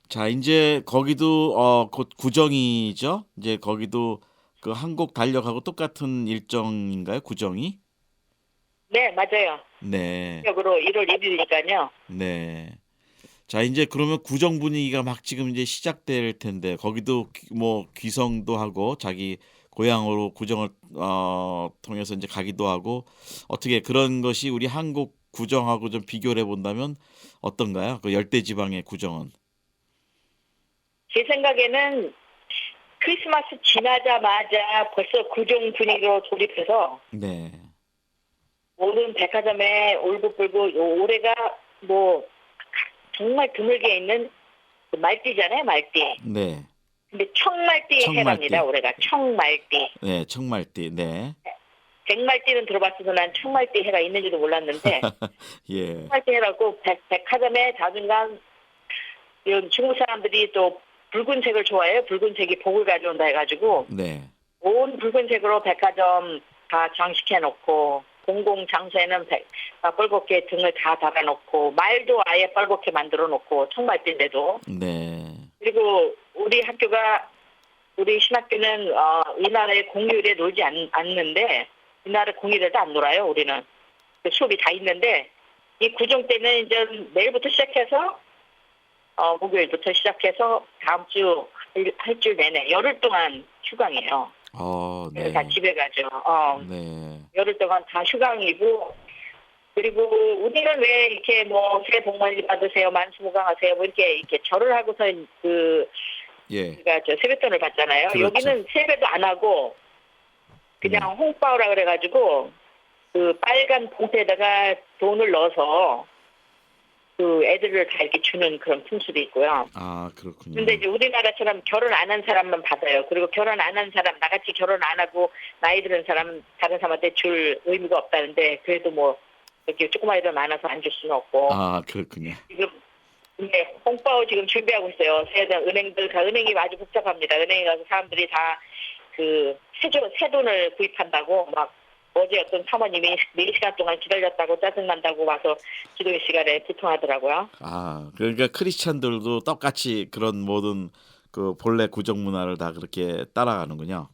자, 이제 거기도 곧 구정이죠? 이제 거기도 그 한국 달력하고 똑같은 일정인가요? 구정이? 네, 맞아요. 네. 적으로 1월 1일이니까요. 네. 자, 이제 그러면 구정 분위기가 막 지금 이제 시작될 텐데 거기도 뭐 귀성도 하고 자기 고향으로 구정을 통해서 이제 가기도 하고 어떻게 그런 것이 우리 한국 구정하고 좀 비교를 해 본다면 어떤가요? 그 열대 지방의 구정은. 제 생각에는 크리스마스 지나자마자 벌써 구정 분위기로 돌입해서 네. 모든 백화점에 울고불고 올해가 뭐 정말 드물게 있는 그 말띠잖아요, 말띠. 네. 근데 청말띠 해랍니다, 청말띠. 올해가. 청말띠. 네, 청말띠. 네. 백말띠는 들어봤어도 난 청말띠 해가 있는지도 몰랐는데 예. 청말띠 해라고 백화점에 자중간 이런 중국 사람들이 또 붉은색을 좋아해요. 붉은색이 복을 가져온다 해가지고 네. 온 붉은색으로 백화점 다 장식해 놓고 공공 장소에는 뻘겋게 등을 다 달아놓고 말도 아예 뻘겋게 만들어 놓고 청말띠인데도 네. 그리고 우리 신학교는 이 나라의 공휴일에 놀지 않는데 이 나라 공휴일에도 안 놀아요. 우리는 그 수업이 다 있는데 이 구정 때는 이제 내일부터 시작해서 목요일부터 시작해서 다음 주 할 주 내내 열흘 동안 휴강이에요. 그래서 다 네. 집에 가죠. 네. 열흘 동안 다 휴강이고 그리고 우리는 왜 이렇게 뭐 새해 복 많이 받으세요, 만수무강하세요, 뭐 이렇게 절을 하고서 예. 우리가 저 세뱃돈을 받잖아요. 그렇죠. 여기는 세배도 안 하고 그냥 홍바오라 그래가지고 그 빨간 봉투에다가 돈을 넣어서 그 애들을 다 이렇게 주는 그런 풍습이 있고요. 아, 그렇군요. 근데 이제 우리나라처럼 결혼 안 한 사람만 받아요. 그리고 결혼 안 한 사람, 나같이 결혼 안 하고 나이 드는 사람, 다른 사람한테 줄 의미가 없다는데, 그래도 뭐, 이렇게 조그만 애들 많아서 안 줄 수는 없고. 아, 그렇군요. 지금, 네, 홍파오 지금 준비하고 있어요. 은행들, 은행이 아주 복잡합니다. 은행에 가서 사람들이 다 그, 새 돈을 구입한다고 막, 어제 어떤 사모님이 4시간 동안 기다렸다고 짜증난다고 와서 기도의 시간에 비통하더라고요. 아, 그러니까 크리스찬들도 똑같이 그런 모든 그 본래 구정 문화를 다 그렇게 따라가는군요.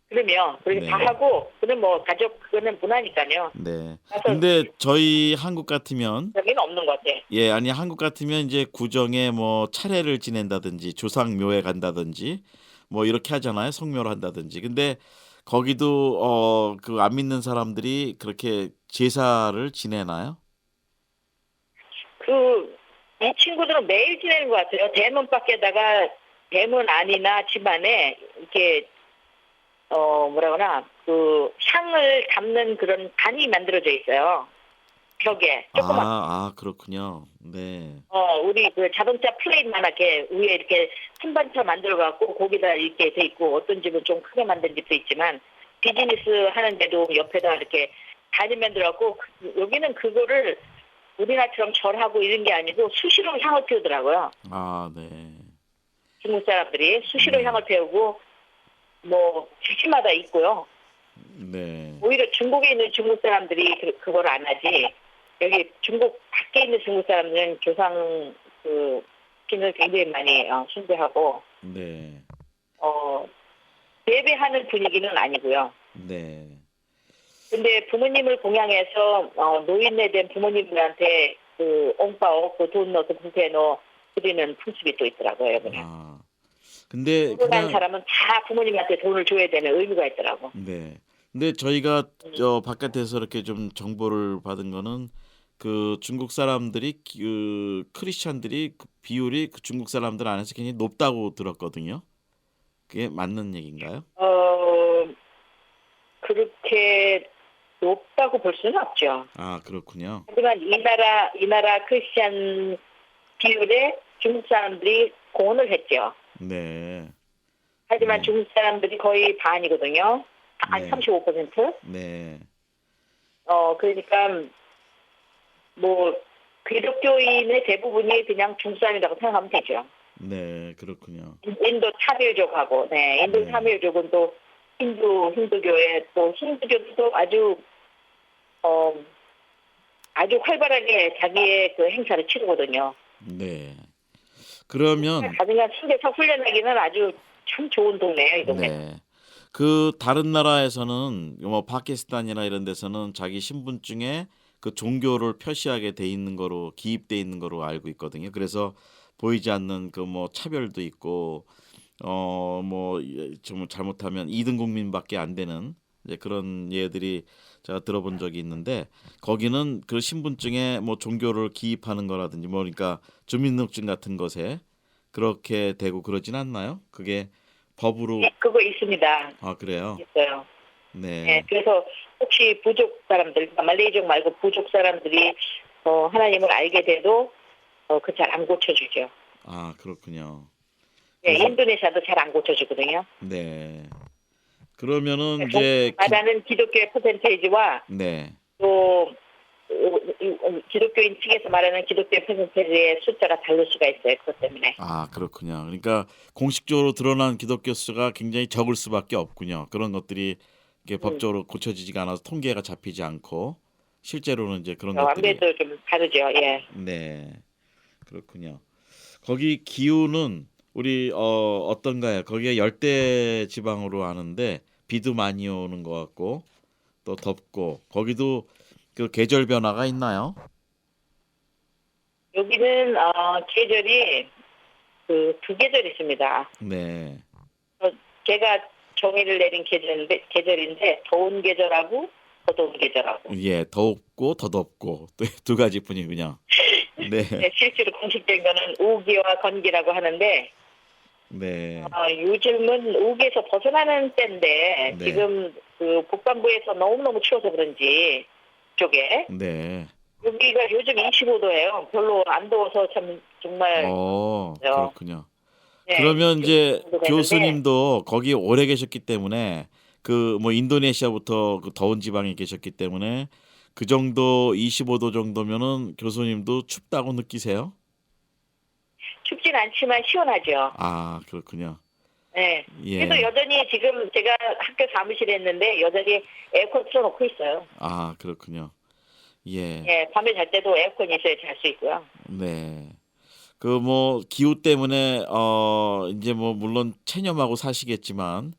그러면 그렇게 네. 다 하고 그는 뭐 가족 그거는 문화니까요. 네. 그래서 근데 저희 한국 같으면 여기는 없는 것 같아. 예, 아니 한국 같으면 이제 구정에 뭐 차례를 지낸다든지 조상 묘에 간다든지 뭐 이렇게 하잖아요. 성묘를 한다든지. 근데 거기도 그 안 믿는 사람들이 그렇게 제사를 지내나요? 이 친구들은 매일 지내는 것 같아요. 대문 밖에다가 대문 안이나 집 안에 이렇게 뭐라거나 그 향을 담는 그런 반이 만들어져 있어요. 벽에 조그맣게. 그렇군요. 네. 우리 그 자동차 플레이트만하게 위에 이렇게 선반처럼 만들어 갖고 거기다 이렇게 돼 있고 어떤 집은 좀 크게 만든 집도 있지만 비즈니스 하는데도 옆에다 이렇게 단이 만들어 갖고 여기는 그거를 우리나라처럼 절하고 이런 게 아니고 수시로 향을 피우더라고요. 아, 네. 중국 사람들이 수시로 네. 향을 피우고 뭐 집집마다 있고요. 네. 오히려 중국에 있는 중국 사람들이 그걸 안 하지. 여기 중국 밖에 있는 중국 사람들은 조상 그 신을 굉장히 많이 숭배하고 네. 예배하는 분위기는 아니고요. 네. 근데 부모님을 공양해서 노인네 된 부모님들한테 그 옹파오 그 돈 넣어서 봉투에 넣어 드리는 풍습이 또 있더라고요. 여기는. 아. 근데 결혼한 그냥 사람은 다 부모님한테 돈을 줘야 되는 의무가 있더라고. 네. 근데 저희가 바깥에서 이렇게 좀 정보를 받은 거는 그 중국 사람들이 그 크리스찬들이 그 비율이 그 중국 사람들 안에서 굉장히 높다고 들었거든요. 그게 맞는 얘기인가요? 그렇게 높다고 볼 수는 없죠. 아, 그렇군요. 하지만 이 나라 크리스천 비율에 중국 사람들이 공헌을 했죠. 네. 하지만 네. 중국 사람들이 거의 반이거든요. 한 네. 35%. 네. 그러니까 뭐 기독교인의 대부분이 그냥 중국 사람이라고 생각하면 되죠. 네, 그렇군요. 인도 타밀족하고, 네, 인도 네. 타밀족은 또 힌두교에 또 힌두교도 아주 활발하게 자기의 그 행사를 치르거든요. 네. 그러면 가능한 신대사 훈련하기는 아주 참 좋은 동네예요, 이 동네. 네. 그 다른 나라에서는 뭐 파키스탄이나 이런 데서는 자기 신분증에 그 종교를 표시하게 돼 있는 거로 기입돼 있는 거로 알고 있거든요. 그래서 보이지 않는 그 뭐 차별도 있고 뭐 좀 잘못하면 2등 국민밖에 안 되는 이제 그런 예들이 제가 들어본 적이 있는데 거기는 그 신분증에 뭐 종교를 기입하는 거라든지 뭐 그러니까 주민등록증 같은 것에 그렇게 되고 그러진 않나요? 그게 법으로 네, 그거 있습니다. 아, 그래요? 있어요. 네. 네, 그래서 혹시 부족 사람들, 그러니까 말레이족 말고 부족 사람들이 하나님을 알게 돼도 그 잘 안 고쳐주죠. 아, 그렇군요. 네, 그래서 인도네시아도 잘 안 고쳐주거든요. 네. 그러면은 그래서 이제 말하는 기독교의 퍼센테이지와 네. 또 기독교인 측에서 말하는 기독교의 퍼센테이지의 숫자가 다를 수가 있어요. 그것 때문에. 아, 그렇군요. 그러니까 공식적으로 드러난 기독교 수가 굉장히 적을 수밖에 없군요. 그런 것들이 이게 법적으로 고쳐지지가 않아서 통계가 잡히지 않고 실제로는 이제 그런 것들이 아무래도 좀 다르죠. 예. 네. 그렇군요. 거기 기후는 우리 어떤가요? 거기가 열대 지방으로 아는데 비도 많이 오는 것 같고 또 덥고 거기도 그 계절 변화가 있나요? 여기는 계절이 그 2계절 있습니다. 네. 제가 정의를 내린 계절인데 더운 계절하고 더 더운 계절하고. 예, 덥고 더 덥고 또 두 가지뿐이군요. 네. 네, 실제로 공식된 거는 우기와 건기라고 하는데 네. 요즘은 우기에서 벗어나는 때인데 네. 지금 그 북반구에서 너무너무 추워서 그런지 쪽에 네. 여기가 요즘 25도예요. 별로 안 더워서 참 정말 그렇군요. 네, 그러면 이제 25도 되는데 교수님도 거기 오래 계셨기 때문에 그 뭐 인도네시아부터 그 더운 지방에 계셨기 때문에 그 정도 25도 정도면은 교수님도 춥다고 느끼세요? 춥진 않지만 시원하죠. 아, 그렇군요. 네. 그래도 예. 여전히 지금 제가 학교 사무실에 있는데 여전히 에어컨 틀어놓고 있어요. 아, 그렇군요. 예. 예, 밤에 잘 때도 에어컨이 있어야 잘 수 있고요. 네. 그 뭐 기후 때문에 인제 뭐 물론 체념하고 사시겠지만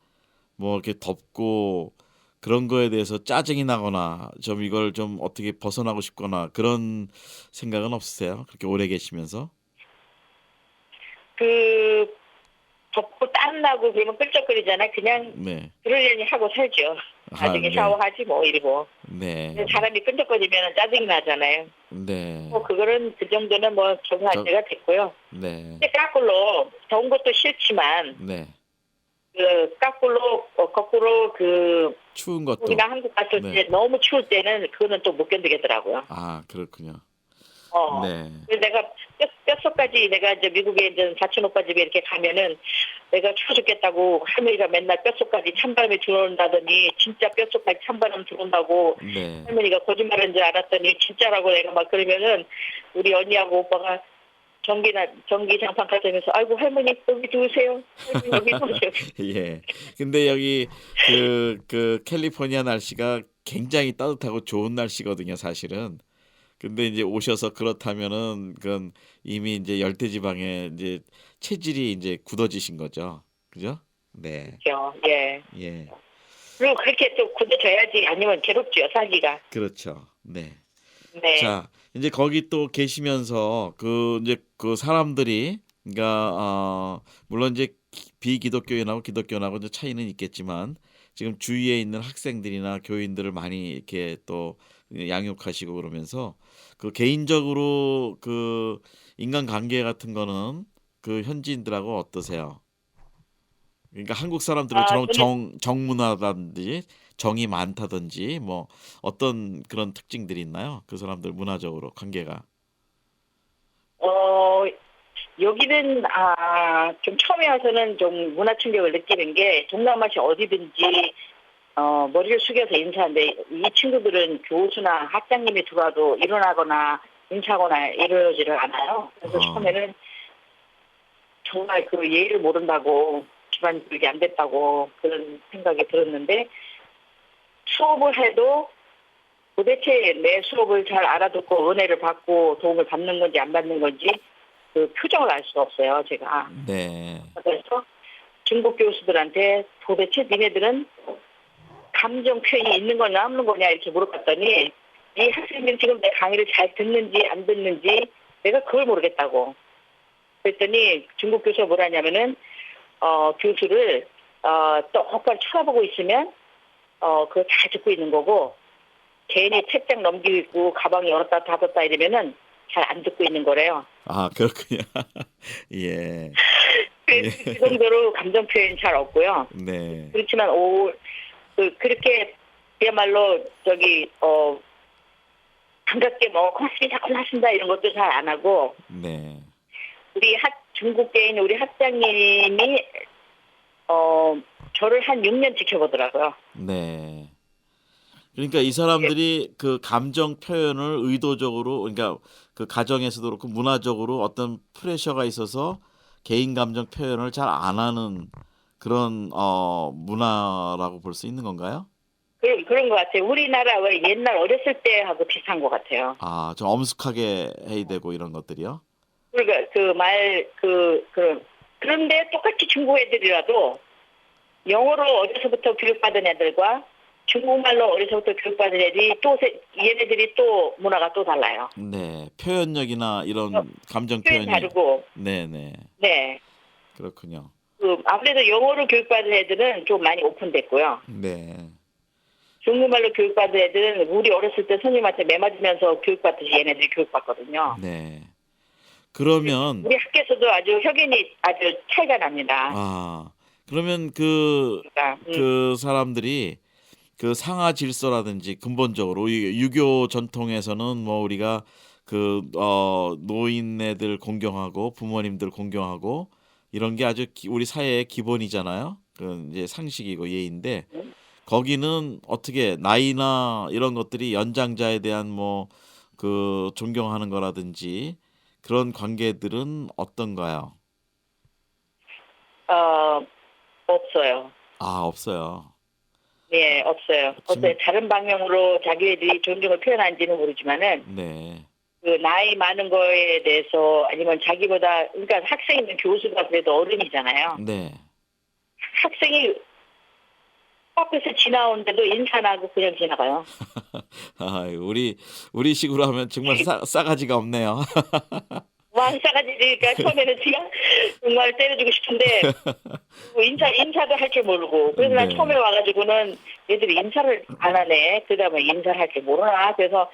뭐 이렇게 덥고 그런 거에 대해서 짜증이 나거나 좀 이걸 좀 어떻게 벗어나고 싶거나 그런 생각은 없으세요? 그렇게 오래 계시면서? 그 덥고 땀 나고 그러면 끈적거리잖아요. 그냥 네. 그러려니 하고 살죠. 아, 나중에 네. 샤워하지 뭐 이러고. 네. 사람이 끈적거리면 짜증이 나잖아요. 네. 뭐 그거는 그 정도는 뭐 적응할 저 때가 됐고요. 네. 근데 거꾸로 더운 것도 싫지만 네. 그 거꾸로 거꾸로 그 추운 것도. 우리가 한국 갔을 네. 때 너무 추울 때는 그거는 또 못 견디겠더라고요. 아, 그렇군요. 어. 네. 그래서 내가 뼛속까지 내가 이제 미국에 이제 사촌 오빠 집에 이렇게 가면은 내가 추워 죽겠다고 할머니가 맨날 뼛속까지 찬바람이 들어온다더니 진짜 뼛속까지 찬바람 들어온다고 네. 할머니가 거짓말인 줄 알았더니 진짜라고 내가 막 그러면은 우리 언니하고 오빠가 전기 장판 가져면서 아이고 할머니 여기 누우세요. 할머니 여기 누우세요. 예. 근데 여기 그 캘리포니아 날씨가 굉장히 따뜻하고 좋은 날씨거든요, 사실은. 근데 이제 오셔서 그렇다면은 그건 이미 인제 열대 지방에 인제 체질이 인제 굳어지신 거죠. 그죠? 네. 그렇죠. 예. 예. 그리고 그렇게 또 굳어져야지 아니면 괴롭죠 살기가. 그렇죠. 네. 네. 자, 인제 거기 또 계시면서 그 인제 그 사람들이 그러니까 물론 이제 비기독교인하고 기독교인하고 이제 차이는 있겠지만 지금 주위에 있는 학생들이나 교인들을 많이 이렇게 또 양육하시고 그러면서 그 개인적으로 그 인간관계 같은 거는 그 현지인들하고 어떠세요? 그러니까 한국 사람들은 아 저는 정문화라든지 정이 많다든지 뭐 어떤 그런 특징들이 있나요? 그 사람들 문화적으로 관계가. 어 여기는 좀 처음에 와서는 좀 문화 충격을 느끼는 게 동남아시 어디든지 머리를 숙여서 인사하는데 이 친구들은 교수나 학장님이 들어와도 일어나거나 인사하거나 이러지를 않아요. 그래서 어. 처음에는 정말 그 예의를 모른다고 집안 교육이 안 됐다고 그런 생각이 들었는데 수업을 해도 도대체 내 수업을 잘 알아듣고 은혜를 받고 도움을 받는 건지 안 받는 건지 그 표정을 알 수가 없어요, 제가. 네. 그래서 중국 교수들한테 도대체 니네들은 감정 표현이 있는 거냐 없는 거냐 이렇게 물어봤더니 이 학생들이 지금 내 강의를 잘 듣는지 안 듣는지 내가 그걸 모르겠다고. 그랬더니 중국 교수가 뭐라냐면은 교수를 똑바로 쳐다보고 있으면 그거 잘 듣고 있는 거고 괜히 책장 넘기고 가방 열었다 닫았다 이러면은 잘 안 듣고 있는 거래요. 아, 그렇군요. 예. 그 정도로 감정 표현이 잘 없고요. 네. 그렇지만 그렇게 그야말로 반갑게 뭐 고맙습니다 이런 것도 잘 안 하고 네. 우리 중국계인 우리 학장님이 저를 한 6년 지켜보더라고요. 네. 그러니까 이 사람들이 그 감정 표현을 의도적으로 그러니까 그 가정에서도 그렇고 문화적으로 어떤 프레셔가 있어서 개인 감정 표현을 잘 안 하는 그런 문화라고 볼 수 있는 건가요? 그런 것 같아요. 우리나라 왜 옛날 어렸을 때하고 비슷한 것 같아요. 아, 좀 엄숙하게 해야 되고 이런 것들이요? 그러니까 그런데 똑같이 중국 애들이라도 영어로 어려서부터 교육받은 애들과 중국말로 어려서부터 교육받은 애들이 얘네들이 또 문화가 또 달라요. 네. 표현력이나 이런 감정 표현 표현이 다르고, 네네. 네. 그렇군요. 아무래도 영어로 교육받은 애들은 좀 많이 오픈됐고요. 네. 중국말로 교육받은 애들은 우리 어렸을 때 선생님한테 매 맞으면서 교육받듯이 얘네들이 교육받거든요. 네. 그러면 우리 학교에서도 아주 혁연이 아주 차이가 납니다. 그러면 그 그러니까, 그 사람들이 그 상하 질서라든지 근본적으로 이 유교 전통에서는 뭐 우리가 그 노인네들 공경하고 부모님들 공경하고 이런 게 아주 우리 사회의 기본이잖아요. 그 이제 상식이고 예인데 거기는 어떻게 나이나 이런 것들이 연장자에 대한 뭐 그 존경하는 거라든지 그런 관계들은 어떤가요? 어, 없어요. 아, 없어요. 예, 없어요. 지금 어때 다른 방향으로 자기들이 존중을 표현한지는 모르지만은 네. 그 나이 많은 거에 대해서 아니면 자기보다 그러니까 학생이면 교수가 그래도 어른이잖아요. 네. 학생이 앞에서 지나오는데도 인사 안 하고 그냥 지나가요. 아, 우리 식으로 하면 정말 싸가지가 없네요. 왕싸가지니까 처음에는 제가 정말 때려주고 싶은데 뭐 인사도 할 줄 모르고 그래서 난 네. 처음에 와가지고는 얘들이 인사를 안 하네. 그다음에 인사를 할 줄 모르나. 그래서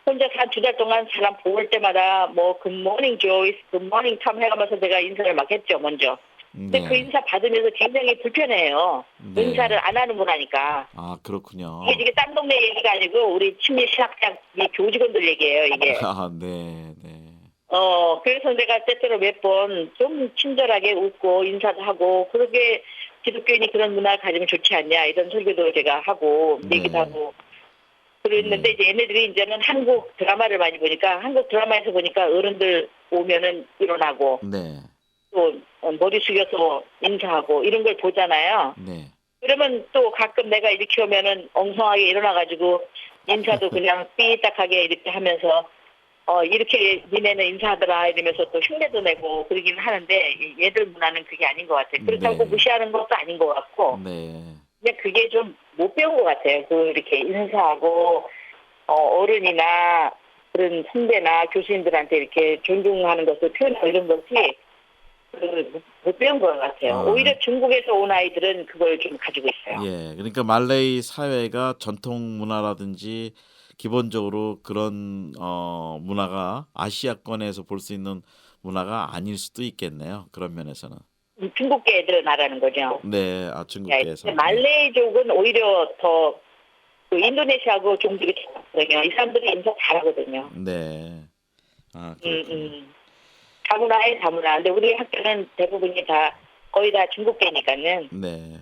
혼자 한 2달 동안 사람 볼 때마다 뭐 굿모닝 조이스, 굿모닝 탐 해가면서 내가 인사를 막 했죠 먼저. 근데 그 네. 인사 받으면서 굉장히 불편해요. 인사를 네. 안 하는 거라니까. 아, 그렇군요. 이게 딴 동네 얘기가 아니고 우리 심리학장 이 교직원들 얘기예요 이게. 아, 네. 네. 그래서 내가 때때로 몇 번 좀 친절하게 웃고 인사도 하고, 그렇게 기독교인이 그런 문화를 가지면 좋지 않냐, 이런 설교도 제가 하고, 얘기도 네. 하고, 그랬는데, 네. 이제 얘네들이 이제는 한국 드라마를 많이 보니까, 한국 드라마에서 보니까 어른들 오면은 일어나고, 네. 또 머리 숙여서 인사하고, 이런 걸 보잖아요. 네. 그러면 또 가끔 내가 이렇게 오면은 엉성하게 일어나가지고, 인사도 그냥 삐딱하게 이렇게 하면서, 이렇게 니네는 인사하더라 이러면서 또 흉내도 내고 그러긴 하는데 얘들 문화는 그게 아닌 것 같아요. 그렇다고 네. 무시하는 것도 아닌 것 같고 네. 근데 그게 좀 못 배운 것 같아요. 그 이렇게 인사하고 어른이나 그런 선배나 교수님들한테 이렇게 존중하는 것을 표현하고 이런 것이 못 배운 것 같아요. 아, 오히려 중국에서 온 아이들은 그걸 좀 가지고 있어요. 예. 그러니까 말레이 사회가 전통 문화라든지 기본적으로 그런 문화가 아시아권에서 볼 수 있는 문화가 아닐 수도 있겠네요. 그런 면에서는. 중국계 애들을 말하는 거죠. 네. 아, 중국계에서. 네. 말레이족은 오히려 더 그 인도네시아하고 종족이 똑같거든요. 이 사람들이 인사 잘하거든요. 네. 아, 음, 그렇군요. 음. 다문화에 다문화. 근데 우리 학교는 대부분이 다 거의 다 중국계니까는. 네.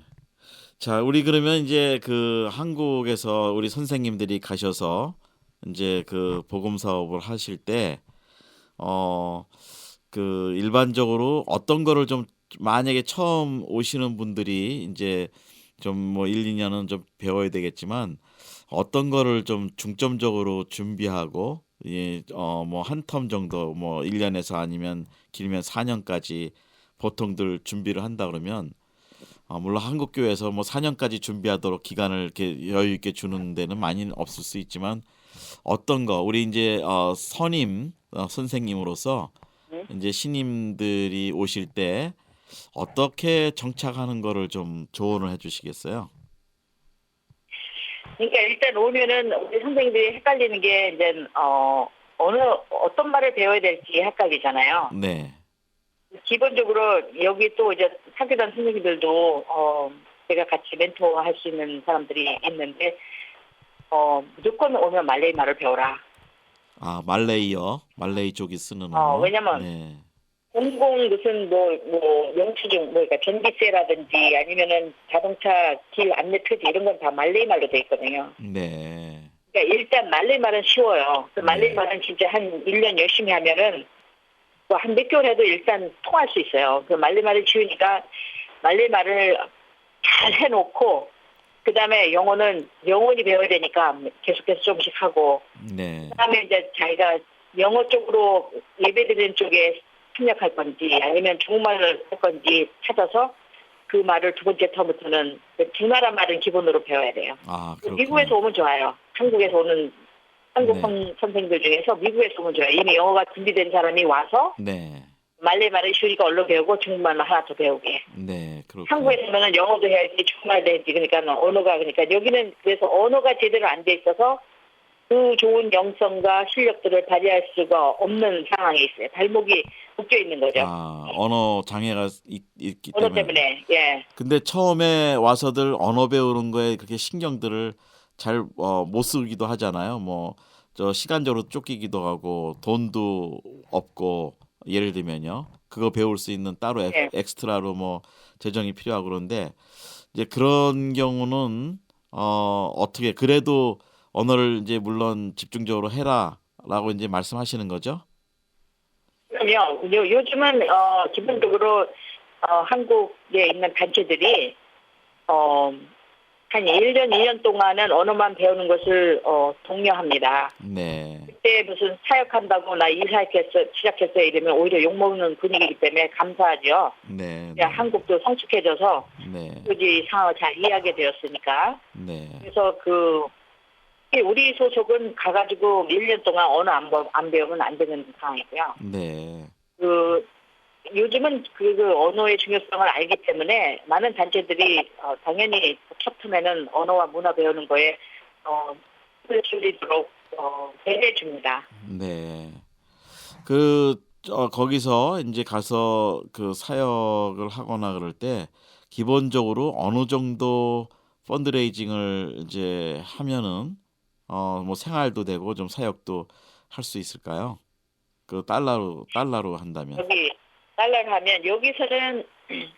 자, 우리 그러면 이제 그 한국에서 우리 선생님들이 가셔서 이제 그 복음 사업을 하실 때 그 일반적으로 어떤 거를 좀 만약에 처음 오시는 분들이 이제 좀 뭐 1-2년은 좀 배워야 되겠지만 어떤 거를 좀 중점적으로 준비하고 뭐 한 텀 정도 뭐 1년에서 아니면 길면 4년까지 보통들 준비를 한다 그러면 물론 한국 교회에서 뭐 4년까지 준비하도록 기간을 이렇게 여유 있게 주는 데는 많이 없을 수 있지만 어떤 거 우리 이제 선임 선생님으로서 음. 이제 신임들이 오실 때 어떻게 정착하는 거를 좀 조언을 해주시겠어요? 그러니까 일단 오면은 우리 선생님들이 헷갈리는 게 이제 어떤 말을 배워야 될지 헷갈리잖아요. 네, 기본적으로 여기 또 이제 사교단 선생님들도 제가 같이 멘토할 수 있는 사람들이 있는데 무조건 오면 말레이 말을 배워라. 아 말레이어, 말레이 쪽이 쓰는 언어. 왜냐면 네, 공공 무슨 뭐 영수증 뭐 그러니까 전기세라든지 아니면은 자동차 길 안내 표지 이런 건 다 말레이 말로 돼 있거든요. 네, 그러니까 일단 말레이 말은 쉬워요. 그 말레이 네, 말은 진짜 한 1년 열심히 하면은 뭐 한 몇 개월 해도 일단 통할 수 있어요. 그 말레이 말을 쉬우니까 말레이 말을 잘 해놓고 그다음에 영어는 영원히 배워야 되니까 계속해서 조금씩 하고 네, 그다음에 이제 자기가 영어 쪽으로 예배드리는 쪽에 협력할 건지 아니면 중국말을 할 건지 찾아서 그 말을 두 번째 텀부터는 두 나라 말은 기본으로 배워야 돼요. 아 그렇군요. 미국에서 오면 좋아요. 한국에서 오는 한국 네, 선생님들 중에서 미국에서 오면 좋아요. 이미 영어가 준비된 사람이 와서 네, 말레이 말을 쉬우니까 얼른 배우고 중국말만 하나 더 배우게. 네, 그렇군요. 한국에서는 영어도 해야지 중국말도 해야지 그러니까 언어가 그러니까 여기는 그래서 언어가 제대로 안 돼 있어서 그 좋은 영성과 실력들을 발휘할 수가 없는 상황에 있어요. 발목이 묶여 있는 거죠. 언어 장애가 있기 언어 때문에. 때문에. 예. 근데 처음에 와서들 언어 배우는 거에 그렇게 신경들을 잘 못 쓰기도 하잖아요. 뭐 저 시간적으로 쫓기기도 하고 돈도 없고 예를 들면요. 그거 배울 수 있는 따로 예. 엑스트라로 뭐 재정이 필요하고 그런데 이제 그런 경우는 어떻게 그래도 언어를 이제 물론 집중적으로 해라라고 이제 말씀하시는 거죠? 그럼요. 요즘은 기본적으로 한국에 있는 단체들이 한 1년, 2년 동안은 언어만 배우는 것을 독려합니다. 네. 그때 무슨 사역한다고 나 시작했어 이러면 오히려 욕먹는 분위기이기 때문에 감사하죠. 네. 그냥 한국도 성숙해져서 네. 굳이 상황을 잘 이해하게 되었으니까. 네. 그래서 우리 소속은 가가지고 1년 동안 언어 안 배우면 안 되는 상황이고요. 네. 요즘은 그 언어의 중요성을 알기 때문에 많은 단체들이 당연히 첫 텀에는 언어와 문화 배우는 거에 힘을 줄이도록 배려해 줍니다. 네. 거기서 이제 가서 그 사역을 하거나 그럴 때 기본적으로 어느 정도 펀드레이징을 이제 하면은 뭐 생활도 되고 좀 사역도 할 수 있을까요? 그 달러로 한다면. 여기 달러를 하면 여기서는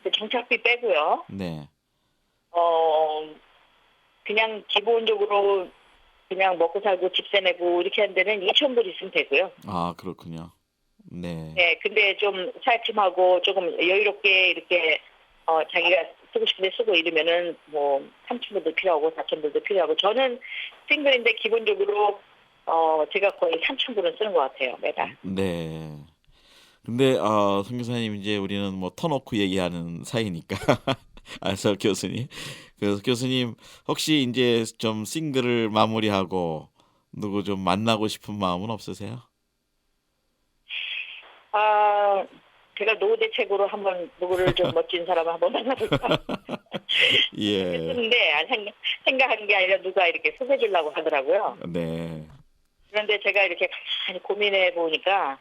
그 정착비 빼고요. 네. 그냥 기본적으로 그냥 먹고 살고 집세 내고 이렇게 하는 데는 2,000불 있으면 되고요. 그렇군요. 네. 네, 근데 좀 사회팀하고 조금 여유롭게 이렇게 자기가 쓰고 싶은데 쓰고 이러면은 뭐 3,000불도 필요하고 4,000불도 필요하고 저는 싱글인데 기본적으로 제가 거의 3,000불은 쓰는 것 같아요 매달. 네. 근데 선교사님 이제 우리는 뭐 터놓고 얘기하는 사이니까 그래서 교수님 그래서 교수님 혹시 이제 좀 싱글을 마무리하고 누구 좀 만나고 싶은 마음은 없으세요? 제가 노후 대책으로 한번 누구를 좀 멋진 사람을 한번 만나볼까 예. 했는데 생각한 게 아니라 누가 이렇게 소개해 주려고 하더라고요. 네. 그런데 제가 이렇게 가만히 고민해 보니까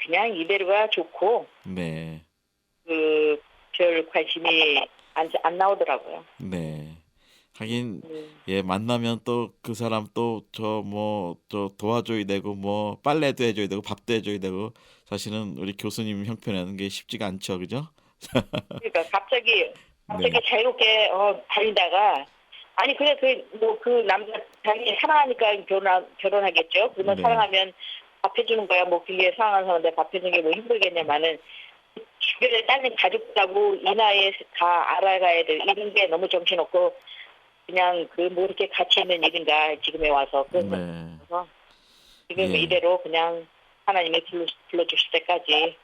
그냥 이대로가 좋고 네. 별 관심이 안 나오더라고요. 네. 하긴 만나면 또 그 사람 또 저 도와줘야 되고 뭐 빨래도 해줘야 되고 밥도 해줘야 되고 사실은 우리 교수님 형편하는 게 쉽지가 않죠, 그죠? 그러니까 갑자기 네. 자유롭게 달리다가 아니 그래 그 남자 자기 사랑하니까 결혼하겠죠. 그러면 네. 사랑하면 밥 해주는 거야. 뭐 그게 사랑하는 사람인데 밥 해주는 게 뭐 힘들겠냐마는 주변에 다른 가족하고 이 나이에 다 알아가야 될 이런 게 너무 정신없고 그냥 뭐 이렇게 가치 있는 일인가 지금에 와서 그래서 지금 이대로 그냥 하나님이 불러주실 때까지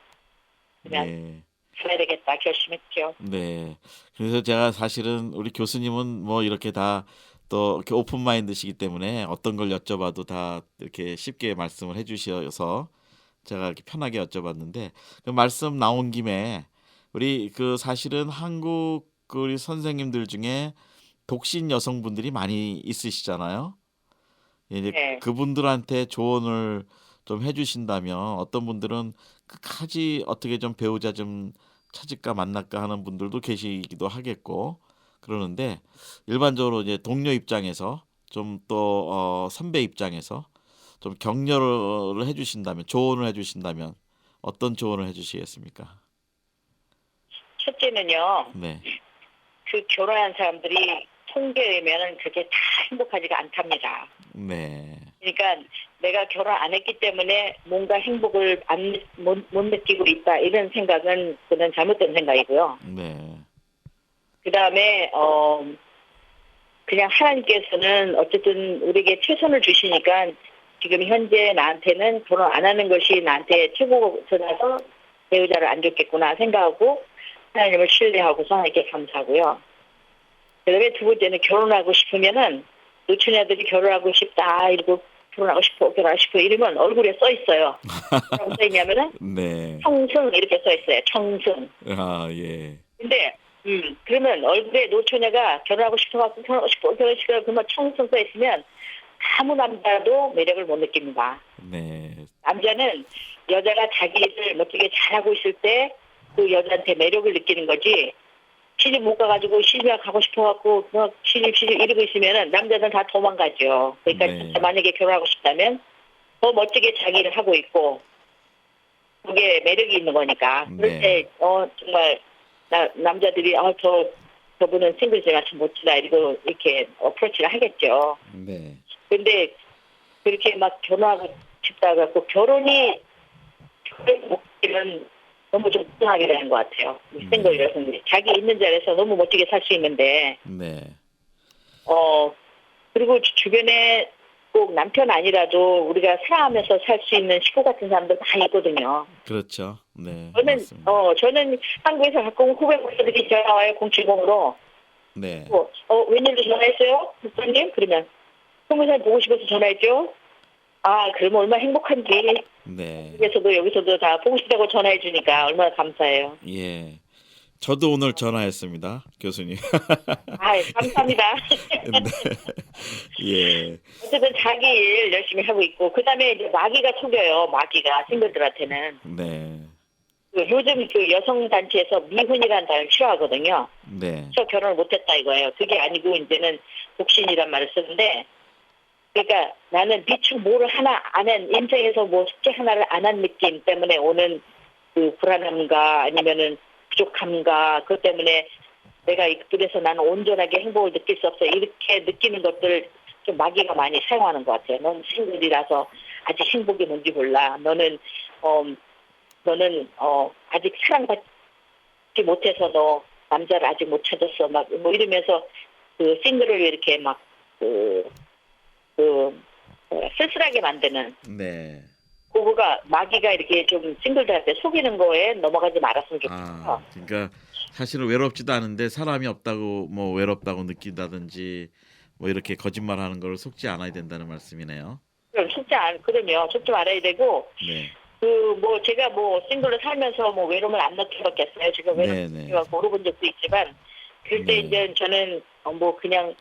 그냥 살아야 되겠다 결심했죠. 네. 그래서 제가 사실은 우리 교수님은 뭐 이렇게 다 또 이렇게 오픈 마인드시기 때문에 어떤 걸 여쭤봐도 다 이렇게 쉽게 말씀을 해주셔서 제가 이렇게 편하게 여쭤봤는데 그 말씀 나온 김에 우리 그 사실은 한국 우리 선생님들 중에 독신 여성분들이 많이 있으시잖아요. 이제 네. 그분들한테 조언을 좀 해주신다면 어떤 분들은 끝까지 어떻게 좀 배우자 좀 찾을까 만날까 하는 분들도 계시기도 하겠고 그러는데 일반적으로 이제 동료 입장에서 좀 또 선배 입장에서 좀 격려를 해주신다면 조언을 해주신다면 어떤 조언을 해주시겠습니까? 첫째는요. 네. 그 결혼한 사람들이 통계에 의하면 그게 다 행복하지가 않답니다. 네. 그러니까 내가 결혼 안 했기 때문에 뭔가 행복을 못 느끼고 있다 이런 생각은 그는 잘못된 생각이고요. 네. 그다음에 그냥 하나님께서는 어쨌든 우리에게 최선을 주시니까 지금 현재 나한테는 결혼 안 하는 것이 나한테 최고라서 배우자를 안 줬겠구나 생각하고 하나님을 신뢰하고서 이렇게 감사하고요. 그다음에 두 번째는 결혼하고 싶으면은 노처녀들이 결혼하고 싶다 이러고 결혼하고 싶어 이러면 얼굴에 써 있어요. 뭐라고 써 있냐면은 네. 청승 이렇게 써 있어요. 청승. 예. 근데 그러면 얼굴에 노처녀가 결혼하고 싶어갖고 결혼하고 싶어 그러면 청승 써 있으면 아무 남자도 매력을 못 느낍니다. 네. 남자는 여자가 자기를 멋지게 잘하고 있을 때 그 여자한테 매력을 느끼는 거지. 시집 못 가가지고 시집에 가고 싶어갖고 뭐 시집 이러고 있으면은 남자들은 다 도망가죠. 그러니까 네. 진짜 만약에 결혼하고 싶다면 더 멋지게 자기를 하고 있고 그게 매력이 있는 거니까. 그럴 네. 때 정말 남자들이 저분은 싱글즈가 참 멋지다 이렇게 어프로치를 하겠죠. 네. 근데 그렇게 막 결혼하고 싶다가 그 결혼이 목표는 너무 좀 이상하게 되는 것 같아요. 싱글 여성들이 자기 있는 자리에서 너무 멋지게 살 수 있는데 네. 그리고 주변에 꼭 남편 아니라도 우리가 사랑하면서 살 수 있는 식구 같은 사람들 많이 있거든요. 그렇죠. 네. 저는 맞습니다. 저는 한국에서 가끔 후배 목사들이 전화 와요 070으로. 네. 웬일로 전화했어요, 목사님? 그러면 송교사님 보고 싶어서 전화했죠. 아, 그러면 얼마나 행복한지. 네. 여기서도 다 보고 싶다고 전화해 주니까 얼마나 감사해요. 예. 저도 오늘 전화했습니다, 교수님. 아, 감사합니다. 네. 예. 어쨌든 자기 일 열심히 하고 있고 그다음에 이제 마귀가 속여요. 마귀가 싱글들한테는. 네. 요즘 그 여성 단체에서 미혼이라는 단어를 싫어하거든요. 네. 저 결혼을 못했다 이거예요. 그게 아니고 이제는 독신이란 말을 쓰는데, 그러니까 나는 미처 뭐를 하나 안 한, 인생에서 뭐 숙제 하나를 안 한 느낌 때문에 오는 그 불안함과 아니면은 부족함과 그것 때문에 내가 이들에서 나는 온전하게 행복을 느낄 수 없어 이렇게 느끼는 것들 좀 마귀가 많이 사용하는 것 같아요. 넌 싱글이라서 아직 행복이 뭔지 몰라. 너는 아직 사랑받지 못해서 너 남자를 아직 못 찾았어. 막 뭐 이러면서 그 싱글을 이렇게 막 쓸쓸하게 만드는 네. 그거가 마귀가 이렇게 좀 싱글들한테 속이는 거에 넘어가지 말았으면 좋겠어요. 그러니까 사실은 외롭지도 않은데 사람이 없다고 뭐 외롭다고 느낀다든지 뭐 이렇게 거짓말하는 걸 속지 않아야 된다는 말씀이네요. 그럼 속지 말아야 되고 네. 제가 싱글로 살면서 외로움을 안 느껴봤겠어요. 제가 네, 외로움을 모르본 적도 있지만 그럴 때 네. 이제 저는 그냥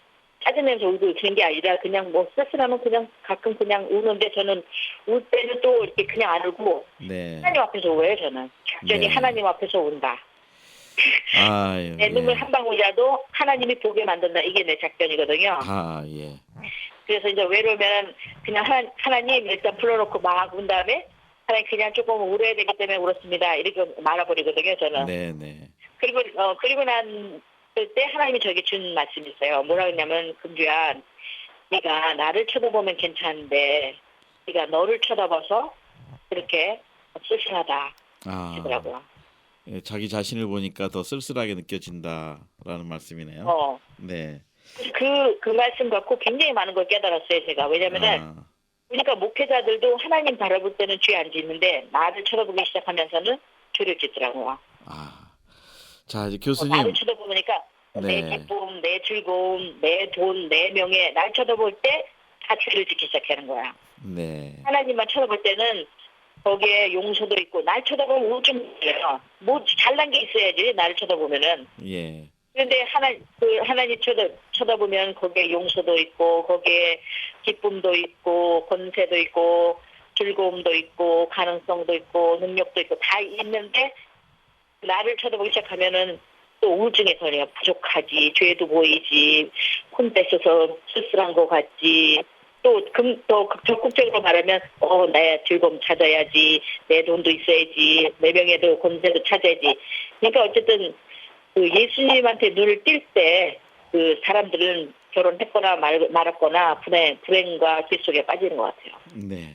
짜증내면서 울고 그런 게 아니라 그냥 쓸쓸하면 그냥 가끔 그냥 우는데 저는 울 때는 또 이렇게 그냥 안 울고 네. 하나님 앞에서 울어요. 저는 적절히 네. 하나님 앞에서 운다. 아유, 내 눈물 예. 한 방울이라도 하나님이 보게 만든다. 이게 내 작전이거든요. 아, 예. 그래서 이제 외로우면 그냥 하나님 일단 불러놓고 막 운 다음에 하나님 그냥 조금 울어야 되기 때문에 울었습니다. 이렇게 말아버리거든요. 저는. 네, 네. 그리고 난 때 하나님이 저에게 준 말씀이 있어요. 뭐라 그러냐면 금주야, 네가 나를 쳐다보면 괜찮은데 네가 너를 쳐다봐서 그렇게 쓸쓸하다 하시더라고요. 예, 자기 자신을 보니까 더 쓸쓸하게 느껴진다라는 말씀이네요. 네. 그 말씀 갖고 굉장히 많은 걸 깨달았어요. 제가. 왜냐면은 그러니까 목회자들도 하나님 바라볼 때는 죄 안 짓는데 나를 쳐다보기 시작하면서는 죄를 짓더라고요. 자, 이제 교수님. 나를 쳐다보니까 내 기쁨, 내 즐거움, 내 돈, 내 명예 날 쳐다볼 때 다 죄를 짓기 시작하는 거야. 네. 하나님만 쳐다볼 때는 거기에 용서도 있고 날 쳐다보면 우울증이에요. 잘난 게 있어야지 나를 쳐다보면은. 예. 그런데 하나님 쳐다보면 거기에 용서도 있고 거기에 기쁨도 있고 권세도 있고 즐거움도 있고 가능성도 있고 능력도 있고 다 있는데 나를 쳐다보기 시작하면은 또 우울증에 걸려. 부족하지, 죄도 보이지, 혼자 있어서 쓸쓸한 것 같지. 또 적극적으로 말하면 내 즐거움 찾아야지, 내 돈도 있어야지, 내 명예도 권세도 찾아야지. 그러니까 어쨌든 그 예수님한테 눈을 띌 때 그 사람들은 결혼했거나 말았거나 불행과 길 속에 빠지는 것 같아요. 네.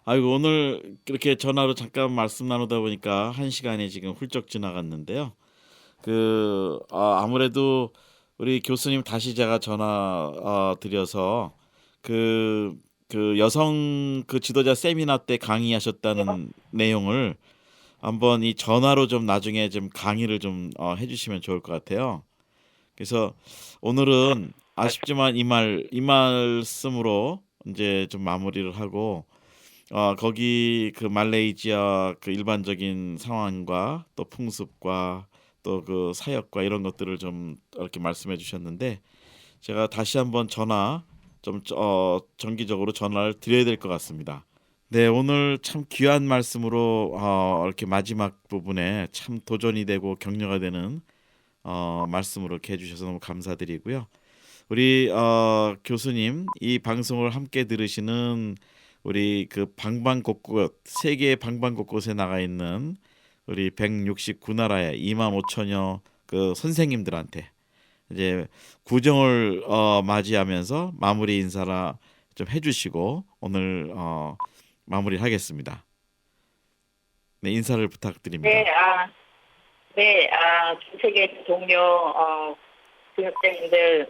아이고, 오늘 그렇게 전화로 잠깐 말씀 나누다 보니까 1시간이 지금 훌쩍 지나갔는데요. 아무래도 우리 교수님 다시 제가 전화 드려서 그 여성 지도자 세미나 때 강의하셨다는 내용을 한번 이 전화로 좀 나중에 좀 강의를 좀 해주시면 좋을 것 같아요. 그래서 오늘은 아쉽지만 이 말씀으로 이제 좀 마무리를 하고 거기 그 말레이시아 그 일반적인 상황과 또 풍습과 또 그 사역과 이런 것들을 좀 이렇게 말씀해 주셨는데 제가 다시 한번 전화 좀 정기적으로 전화를 드려야 될 것 같습니다. 네, 오늘 참 귀한 말씀으로 이렇게 마지막 부분에 참 도전이 되고 격려가 되는 말씀으로 이렇게 해주셔서 너무 감사드리고요. 우리 교수님, 이 방송을 함께 들으시는 우리 그 방방곡곡 세계 방방곡곡에 나가 있는 우리 169나라의 2만 5천여 그 선생님들한테 이제 구정을 맞이하면서 마무리 인사라 좀 해주시고 오늘 마무리하겠습니다. 네, 인사를 부탁드립니다. 전 세계 동료 교육생들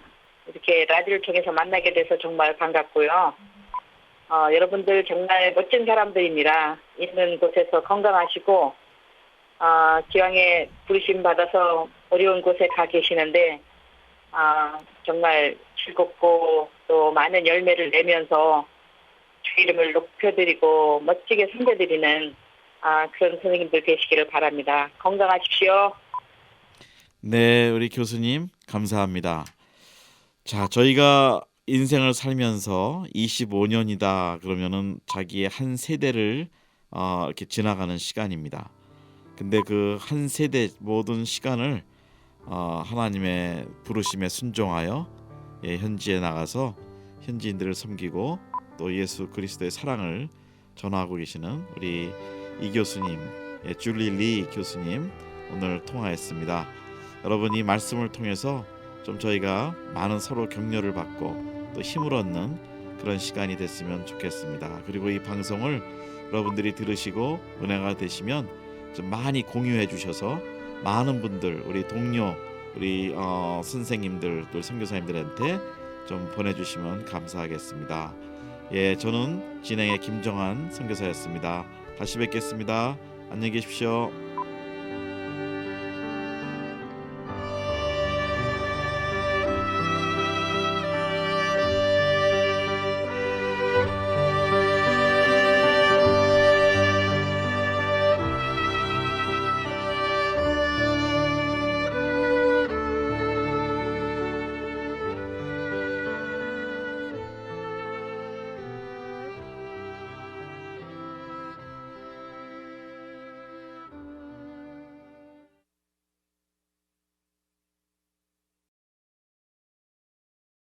이렇게 라디오를 통해서 만나게 돼서 정말 반갑고요. 여러분들 정말 멋진 사람들입니다. 있는 곳에서 건강하시고 기왕에 부르심 받아서 어려운 곳에 가 계시는데 정말 즐겁고 또 많은 열매를 내면서 주 이름을 높여드리고 멋지게 섬겨드리는 그런 선생님들 되시기를 바랍니다. 건강하십시오. 네, 우리 교수님 감사합니다. 자, 저희가 인생을 살면서 25년이다 그러면은 자기의 한 세대를 이렇게 지나가는 시간입니다. 근데 그 한 세대 모든 시간을 하나님의 부르심에 순종하여 현지에 나가서 현지인들을 섬기고 또 예수 그리스도의 사랑을 전하고 계시는 우리 이 교수님, 줄리 리 교수님 오늘 통화했습니다. 여러분 이 말씀을 통해서 좀 저희가 많은 서로 격려를 받고 또 힘을 얻는 그런 시간이 됐으면 좋겠습니다. 그리고 이 방송을 여러분들이 들으시고 은혜가 되시면 좀 많이 공유해 주셔서 많은 분들 우리 동료 우리 선생님들 또 선교사님들한테 좀 보내주시면 감사하겠습니다. 예, 저는 진행의 김정한 선교사였습니다. 다시 뵙겠습니다. 안녕히 계십시오.